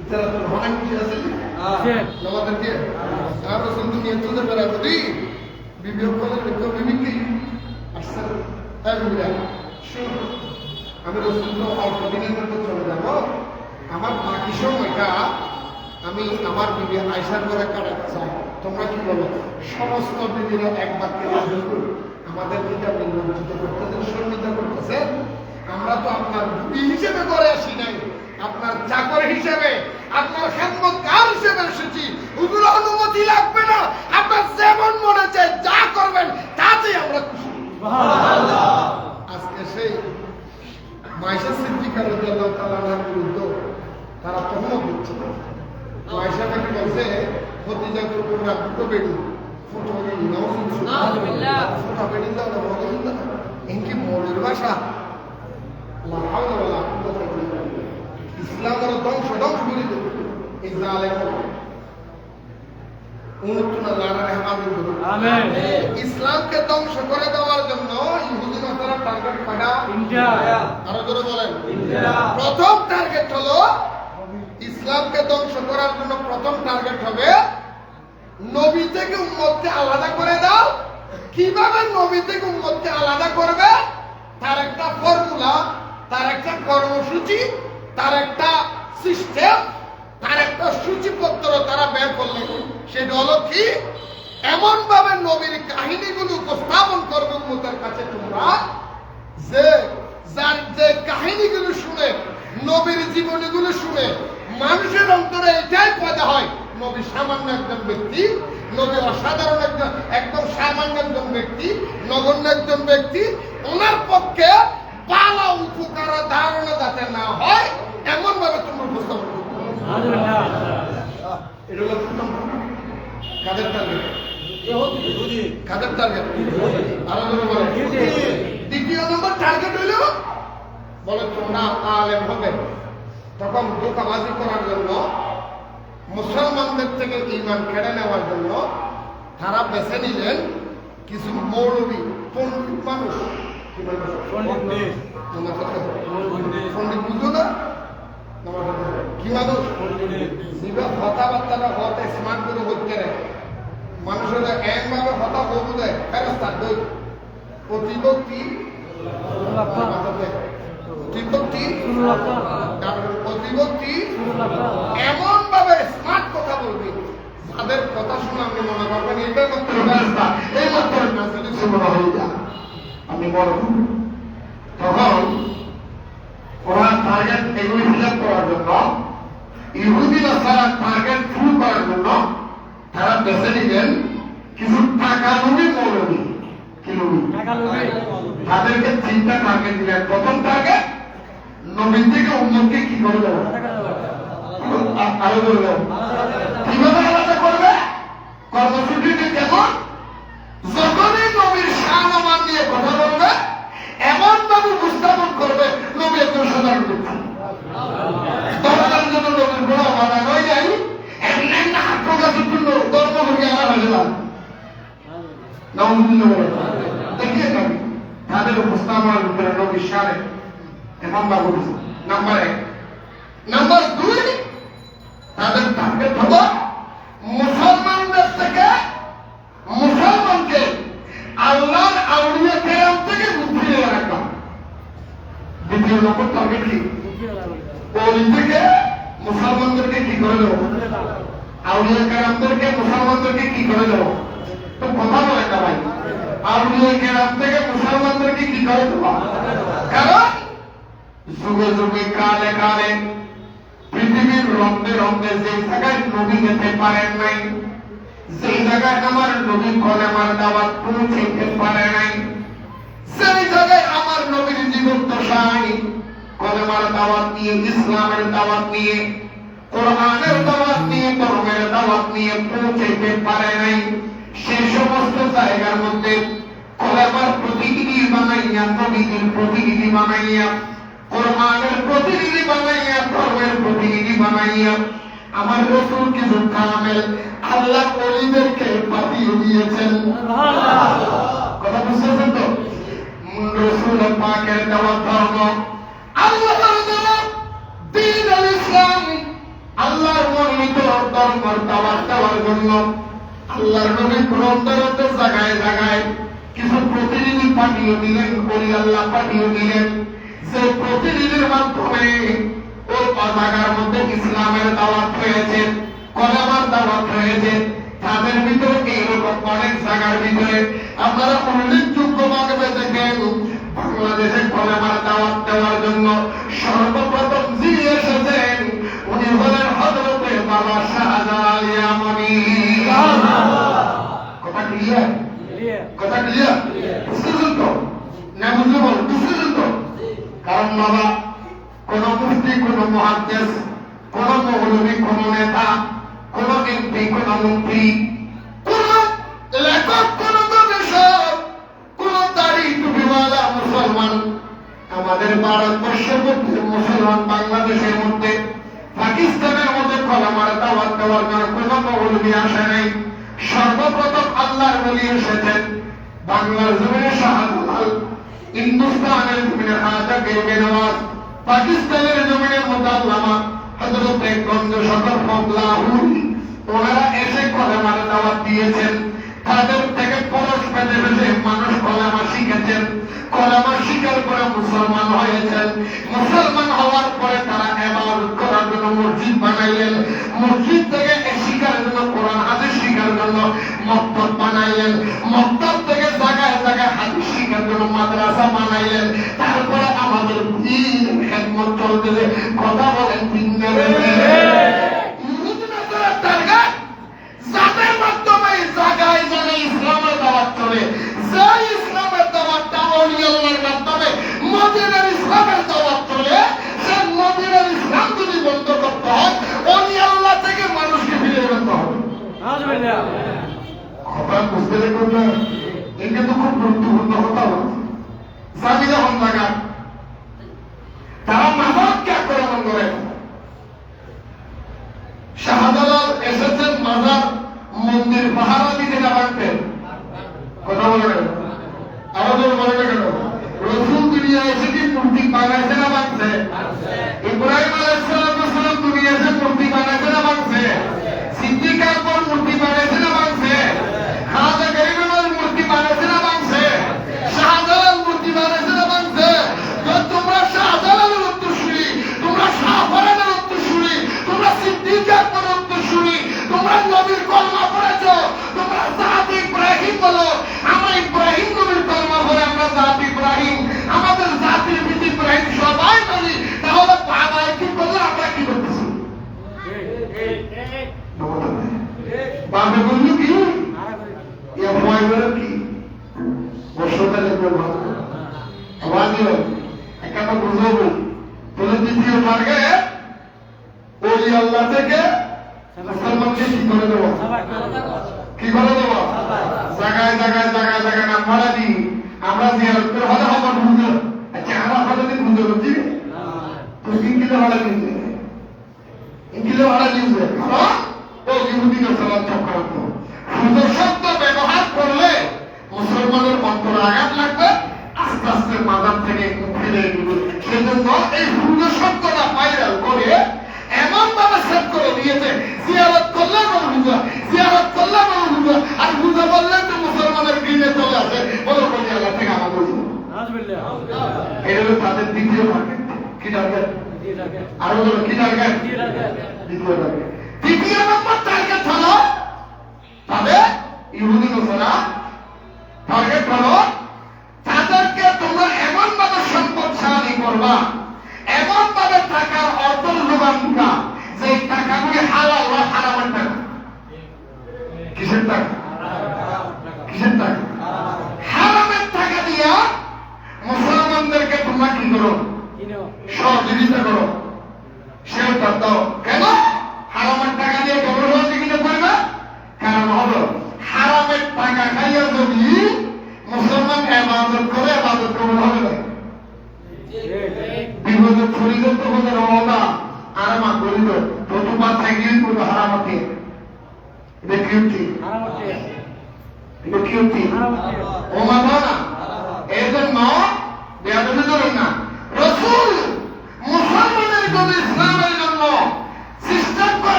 ইতারা তো অনেক কিছু আছে আমাদেরকে আরো সন্তু নিয়ে চলতে পারা করি বিবিও কলের কেউ বিবিকে আসছে আমি রসুন তো অল্প দিনের মধ্যে চলে যাব আমার বাকি সময়টা আমি আমার বিবি আয়সার করে কাটাতে চাই তোমরা কি বলো সমস্ত বিবিরা এক বাক্যে আমাদেরকে যে আপনি লজ্জিত করতেছেন সম্মিত করতেছেন আমরা তো আপনার বিবি হিসেবে করে আসি নাই আপনার চাকর হিসেবে আপনার খেদমতগার হিসেবে এসেছি ওগুলো অনুমতি লাগবে না আপনার যেমন মনে চায় যা করবেন তাতেই আমরা খুশি আজকে সেই মাইশা সিদ্দিকা রাদিয়াল্লাহু তাআলা আনহার বিরুদ্ধে তারা তহমত দিচ্ছে মাইশা নাকি বলছে খদিজাতুল কুবরা দুটো বেটি ফুটো বেটি নাউজুবিল্লাহ ফুটো বেটি দাও না বলেন না ইনকি মৌলের ভাষা লা হাওলা ওয়ালা কুওয়াতা ইল্লা বিল্লাহ ইসলামের ধ্বংস করে দেবে এই জালেম উন্নতনা লড়াই আমাদের আমিন ইসলামকে ধ্বংস করে দেওয়ার জন্য ইহুদি নাসারা টার্গেট পাড়া ইন্ডিয়া আরো জোরে বলেন ইন্ডিয়া প্রথম টার্গেট হলো ইসলামকে ধ্বংস করার জন্য প্রথম টার্গেট হবে নবী থেকে উম্মতকে আলাদা করে দাও কিভাবে নবী থেকে উম্মতকে আলাদা করবে তার একটা ফর্মুলা তার একটা কর্মসূচি তার একটা সিস্টেম তার একটা সূচিপত্র তারা বের করলেন সেটা হলো কি এমন ভাবে নবীর কাহিনীগুলো উপস্থাপন করবে উম্মতের কাছে তোমরা যে যার যে কাহিনীগুলো শুনে নবীর জীবনীগুলো শুনে মানুষের অন্তরে এটাই পয়দা হয় নবী সামান্য একজন ব্যক্তি নবী অসাধারণ একদম সামান্য একজন ব্যক্তি নগণ্য একজন ব্যক্তি ওনার পক্ষে পালা উপকার ধারণা যাতে না হয় এমন ভাবে তোমরা উপস্থাপন করবে এটা হলো প্রথম কাদের টার্গেট কাদের টার্গেট আরো বলে দ্বিতীয় নম্বর টার্গেট হইল বলে তোমরা আলেম হবে তখন ধোঁকাবাজি করার জন্য মুসলমানদের থেকে ঈমান কেড়ে নেওয়ার জন্য তারা বেছে নিলেন কিছু মৌলবী পণ্ডিত মানুষ পণ্ডিত বুঝো না কি মানুষ কথাবার্তাটা হতে স্মার্ট করে হতে মানুষের একভাবে কথা বলতে দেয় ফেরস্তা দই প্রতিপত্তি এমন ভাবে স্মার্ট কথা বলবি যাদের কথা শুনে আপনি মনে করবেন এটাই মাত্র ব্যবস্থা এই মাত্র মনে হয়ে যা আমি বড় তখন ওরা টার্গেট এগুলি ফিল করার জন্য ইহুদি নাসারা টার্গেট ফুল করার জন্য তারা বেছে নিলেন কিছু টাকা লোভী মৌলবী কি লোভী তাদেরকে তিনটা টার্গেট দিলেন প্রথম টার্গেট নবী থেকে উম্মতকে কি করে দেবো আরো বলবো কিভাবে আলাদা করবে কর্মসূচিটি কেমন যখনই নবীর শান নিয়ে কথা বলবে এমন ভাবে উপস্থাপন করবে নবী একজন সাধারণ ব্যক্তি তোমাদের জন্য নবীর বড় মানা নয় যাই এমন না প্রকাশের জন্য ধর্ম হয়ে আমার হয়ে যান দেখিয়ে নবী তাদের উপস্থাপনের উপরে নবীর শানে এমন ভাবে নাম্বার 1 নাম্বার 2 তাদের টার্গেট হলো মুসলমানদের থেকে মুসলমানকে আল্লাহর আউলিয়া কেরাম থেকে মুক্তিয়ে রাখা দ্বিতীয় নম্বর টার্গেট কি ওই থেকে মুসলমানদেরকে কি করে দেবো আউলিয়া কেরামদেরকে মুসলমানদেরকে কি করে দেবো তো কথা বলে না ভাই আউলিয়া কেরাম থেকে মুসলমানদেরকে কি করে দেবো কারণ যুগে যুগে কালে কালে পৃথিবীর রন্ধে রন্ধে যে জায়গায় নবী যেতে পারেন নাই সেই জায়গায় আমার নবী কলেমার দাওয়াত পৌঁছাইতে পারে নাই সেই জায়গায় আমার নবীর জীবন দশায় কলেমার দাওয়াত নিয়ে ইসলামের দাওয়াত নিয়ে কোরআনের দাওয়াত নিয়ে ধর্মের দাওয়াত নিয়ে পৌঁছাইতে পারে নাই সেই সমস্ত জায়গার মধ্যে কলেমার প্রতিনিধি বানাইয়া, নবীর প্রতিনিধি বানাইয়া, কোরআনের প্রতিনিধি বানাইয়া, ধর্মের প্রতিনিধি বানাইয়া আমার রাসূল কিছু কামেল আল্লাহ ওলিদেরকে পাঠিয়ে দিয়েছেন। কথা বুঝতেছেন তো? রাসূল পাকের দেওয়া ধর্ম, আল্লাহর দেওয়া দ্বীন আল ইসলাম, আল্লাহর মনোনীত ধর্মের দাওয়াত দেওয়ার জন্য আল্লাহর নবী গ্রন্থরত জায়গায় জায়গায় কিছু প্রতিনিধি পাঠিয়ে দিলেন, বলি আল্লাহ পাঠিয়ে দিলেন, যে প্রতিনিধির মাধ্যমে ও জায়গার মধ্যে ইসলামের দাওয়াত হয়েছে, কলেমার দাওয়াত হয়েছে। তাদের ভিতরে এইরকম অনেক জায়গার ভিতরে আপনারা উল্লেখযোগ্য ভাবে দেখেন, বাংলাদেশে কলেমার দাওয়াত দেওয়ার জন্য সর্বপ্রথম যিনি এসেছেন উনি হলেন হযরতে বাবা শাহজালাল ইয়ামানি। কথা ক্লিয়ার? কথা ক্লিয়ার? বুঝতেছেন তো? না বুঝলে বল, বুঝতেছেন তো? কারণ বাবা কোন মুফতি, কোন মুহাদ্দিস, কোন মৌলভী, কোন নেতা, কোন এমপি, কোন মন্ত্রী, কোন লেখক, কোন গবেষক, কোন দাড়ি টুপিওয়ালা মুসলমান আমাদের ভারতবর্ষের মধ্যে, মুসলমান বাংলাদেশের মধ্যে, পাকিস্তানের মধ্যে কলেমার দাওয়াত দেওয়ার জন্য কোন মৌলভী আসে নাই। সর্বপ্রথম আল্লাহর ওলি এসেছেন বাংলার জমিনে শাহজালাল, হিন্দুস্তানের জমিনে খাজা গরিবে নওয়াজ, পাকিস্তানের জমিনে মুতাল্লামা হযরতে গঞ্জ শকর ফজলাহুল, ওনারা এসে কলেমার দাওয়াত দিয়েছেন। তাদের থেকে পরশ পেতে পেতে মানুষ কলেমা শিখেছেন, কলেমা শিকার করে মুসলমান হয়েছেন। মুসলমান হওয়ার পরে তারা ইবাদত করার জন্য মসজিদ বানাইলেন, মসজিদ থেকে শিকার জন্য কোরআন হাদিস শিকার জন্য মক্তব বানাইলেন, মক্তব থেকে জায়গায় জায়গায় হাদিস শিকার জন্য মাদ্রাসা বানাইলেন। তারপরে আমাদের দ্বীন খেদমত চলতেছে। কথা বলেন ঠিক না? টার্গেট যাদের মাধ্যমে জায়গায় জায়গায় ইসলামের দাওয়াত চলে, যে ইসলামের দাওয়াতটা ওলি আল্লাহর মাধ্যমে মদিনার ইসলামের দাওয়াত চলে, সে মদিনার ইসলাম যদি বন্ধ করতে হয়, ওলি আল্লাহ থেকে মানুষকে ফিরিয়ে আনতে হবে। কথা বুঝতে দেখুন না, এটা তো খুব গুরুত্বপূর্ণ কথা বলছে। স্বামী যখন লাগান তারা মাজারকে আক্রমণ করে। শাহজালাল এসেছেন মাজার মন্দির পাহারা দিতে না পারতেন। কথা বলে গেল, আরো বলে গেল, রসুল দুনিয়া এসে কি মূর্তি বানাইছে না বানছে? ইব্রাহিম আলাইহিস সালাম দুনিয়া এসে মূর্তি বানাইছে না বানছে? সিদ্দিক আকবর মূর্তি বানাইছে না বানছে? খাজা গরিবে নওয়াজ মূর্তি বানাইছে না বানছে? শাহজালাল মূর্তি বানাইছে না বানছে? তোমরা শাহজালালের উত্তরসূরি, তোমরা শাহফরানের উত্তরসূরি, তোমরা সিদ্দিক আকবরের উত্তরসূরি, তোমরা নবীর কলমা পড়েছ, তোমরা জাত ইব্রাহিম বলো। আমরা ইব্রাহিম নবীর কলমা পড়ে আমরা জাত ইব্রাহিম, আমাদের জাতির পিতা ইব্রাহিম সবাই মানি। তাহলে বাবাই কি করলো, আমরা কি করতেছি? বাবা বললো কি কি বর্ষকালে আওয়াজ একটা বুঝবো বলে। দ্বিতীয় মার্গে ওলি আল্লাহ থেকে মুসলমানকে কি করে দেবো? কি করে দেবো? জায়গায় জায়গায় জায়গায় জায়গায় নাম ভাড়া দিই আমরা জিয়ারত করে হলে আমার বুঝলো। আচ্ছা আমার হলে দিন বুঝলো বুঝছি তো কিলো ভাড়া দিয়েছে, কিলো ভাড়া দিয়েছে ও ইহুদিনের সালাদ চক্রান্ত। সুন্দর শব্দ ব্যবহার করলে মুসলমানের অন্তর আঘাত লাগবে, আস্তে আস্তে মাজার থেকে ফিরে দিবে। সেজন্য এই সুন্দর শব্দটা ভাইরাল করে এমন ভাবে সেট করে দিয়েছে, জিয়ারত করলে কোনো হুজা, জিয়ারত করলে কোনো হুজা, আর হুজা বললে তো মুসলমানের দিনে চলে আসে। বলো বলি আল্লাহ থেকে আমার বলছি এটা হলো তাদের দ্বিতীয় টার্গেট। কি টার্গেট? আরো বলো কি টার্গেট? দ্বিতীয় টার্গেট। তৃতীয় নম্বর টার্গেট হলো তাদের ইহুদি মুসলমান টার্গেট হলো তাদেরকে তোমরা এমন ভাবে সম্পদশালী করবা, এমন ভাবে টাকার অর্থ যোগান দিবা যে টাকাগুলি হালাল বা হারামের টাকা। কিসের টাকা? কিসের টাকা? হারামের টাকা দিয়া মুসলমানদেরকে তোমরা কি করো? সহযোগিতা করো, শেল্টার দাও। কেন হারামের টাকা দিয়ে কেমন সহযোগিতা করবে? কারণ হলো হারামের টাকা খাইয়া যদি মুসলমান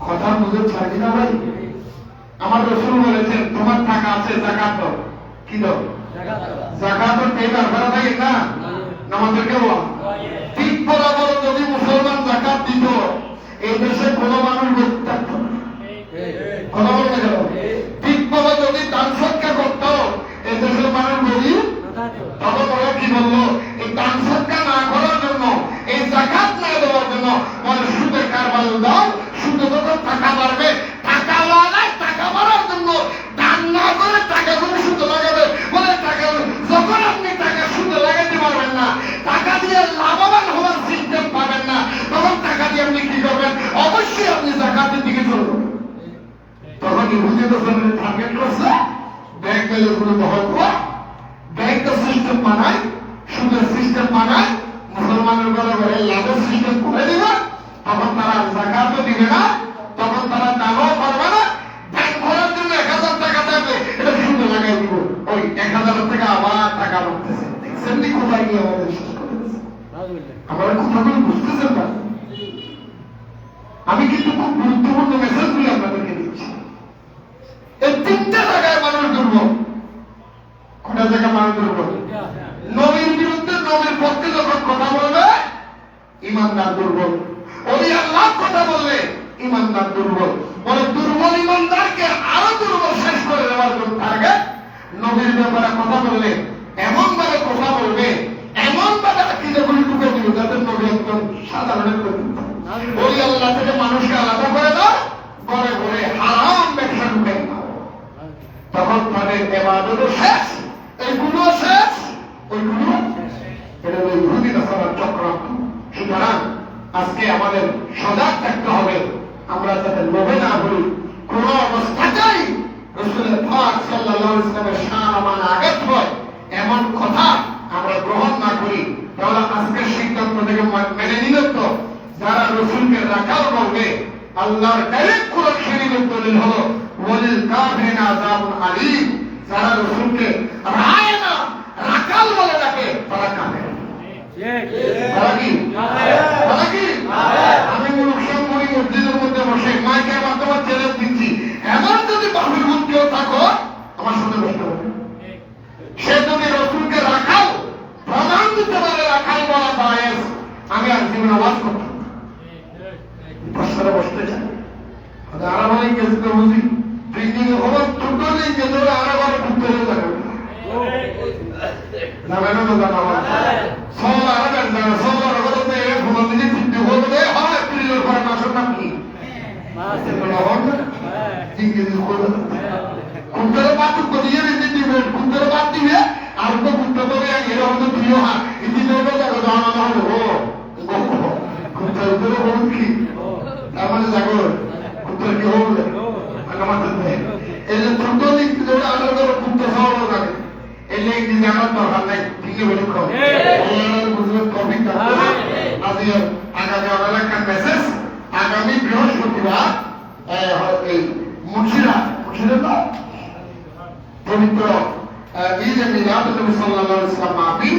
কথা বুঝে ছাড়ি না ভাই। আমার রাসূল বলেছেন তোমার টাকা আছে যাকাত দাও। কি দাও? যাকাত কে দরকার নাই না নামাজের কেউ ঠিক বরাবর যদি মুসলমান যাকাত দিত এই দেশে কোনো মানুষ বেঁচে থাকতো না। কথা বলতে গেল ঠিক ভাবে যদি দান সৎকার করত এই দেশের মানুষ গরিব। তখন ওরা কি বললো এই দান সৎকার না করার জন্য এই যাকাত না দেওয়ার জন্য মানে সুদের কারবার দাও, সুদে যখন টাকা বাড়বে টাকা লাগায় টাকা বাড়ার জন্য দান না করে টাকা করে সুদে লাগাবে বলে টাকা যখন আপনি টাকা সুদে লাগাতে পারবেন না, টাকা দিয়ে লাভবান হওয়ার সিস্টেম পাবেন না, তখন টাকা দিয়ে আপনি কি করবেন? অবশ্যই আপনি যাকাতের দিকে চলবেন। তখন ইহুদি মুসলমানের টার্গেট করছে ব্যাংক ব্যালেন্সগুলো বহল করা, ব্যাংকের সিস্টেম বানায়, সুদের সিস্টেম বানায়, মুসলমানের ঘরে ঘরে লাভের সিস্টেম করে দিবে। তখন তারা যাকাতও দিবে না, তখন তারা দানও করবে না। ব্যাংক ভরার জন্য 1000 টাকা থাকবে এটা সুদে লাগাই দিব, ওই 1000 টাকা আবার টাকা বাড়তেছে। দেখছেন নি কোথায় গিয়ে আমাদের শেষ করে দিচ্ছে? আপনারা কথাগুলো বুঝতেছেন না? আমি কিন্তু খুব গুরুত্বপূর্ণ মেসেজগুলি আপনাদেরকে দিচ্ছি। এই 3টা জায়গায় মানুষ দুর্বল। কোটা জায়গায় মানুষ দুর্বল? নবীর বিরুদ্ধে নবীর পক্ষে যখন কথা বলবে ইমানদার দুর্বল, ওলি আল্লাহ কথা বললে ইমানদার দুর্বল। বলে দুর্বল ইমানদারকে আরো দুর্বল শেষ করে দেওয়ার জন্য টার্গেট। নবীর ব্যাপারে কথা বললে এমন ভাবে কথা বলবে, এমন ভাবে আকিদাগুলি ঢুকে দিল যাতে নবী একদম সাধারণের করে ওলি আল্লাহ থেকে মানুষকে আলাদা করে দাও, ঘরে ঘরে হারাম ব্যবসা ঢুকে দাও। তখন তাদের ইবাদতও শেষ, এইগুলো শেষ, ওইগুলো এটা হলো ইহুদি নাসারার চক্রান্ত। সুতরাং আজকে আমাদের সজাগ থাকতে হবে, আমরা যাতে লোভে না পড়ি, কোন অবস্থাতেই রাসূলের পাক সাল্লাল্লাহু আলাইহি ওয়াসাল্লামের শান মান আঘাত হয় এমন কথা আমরা গ্রহণ না করি। তাহলে আজকের সিদ্ধান্ত থেকে মেনে নিলে তো যারা রাসূলকে রাখাল বলবে, আল্লাহর ডাইরেক্ট কোরআন শরীফের দলিল হলো ওয়ালিল কাফিরিনা আযাবুন আলীম। যারা রাসূলকে রায় না রাখাল বলে ডাকে তারা কাফের। আমি মুলুকসামরি মসজিদের মধ্যে বসে মাইকের মাধ্যমে চ্যালেঞ্জ দিচ্ছি, এমন যদি বাহুর বুদ্ধিও থাকো আমার সাথে বসতে হবে। সে যদি রাসূলকে রাখাল প্রমাণ দিতে পারে রাখাল বলা জায়েজ, আমি আর জীবনে আওয়াজ করতাম বসতে চাই। আরো অনেক কিছু তো বুঝি পৃথিবী হলো ছোট নেই যে ধরে আরো ঘরে ঢুকতে হয়ে যাবে জানেন না জানা সব আরো জানে সব আরো ঘরে ফোন দিকে চিন্তা করবে হয় প্রিয়র ঘরে মাসের নাম কি কুন্তরে বাদ করিয়ে রেখে দিবে, কুন্তরে বাদ দিবে আর তো কুন্তর করে এরকম তো প্রিয় হয় ইতি দেবে দেখো জানা না হলো কুন্তর উপরে বলুন কি তার মানে দেখো কুন্তর কি হলে এই যে ছোট দিক যেটা আলাদা করে কুন্তর সব লাগে এই লেগ দিকে আমার দরকার নাই, ঠিক আছে বলি বুঝলেন টপিক আজ আগামী অনেক মেসেজ আগামী বৃহস্পতিবার এই মুর্শিদাবাদ পবিত্র ঈদ মিলাদ নবী সাল্লাল্লাহু আলাইহি ওয়াসাল্লাম মাহফিল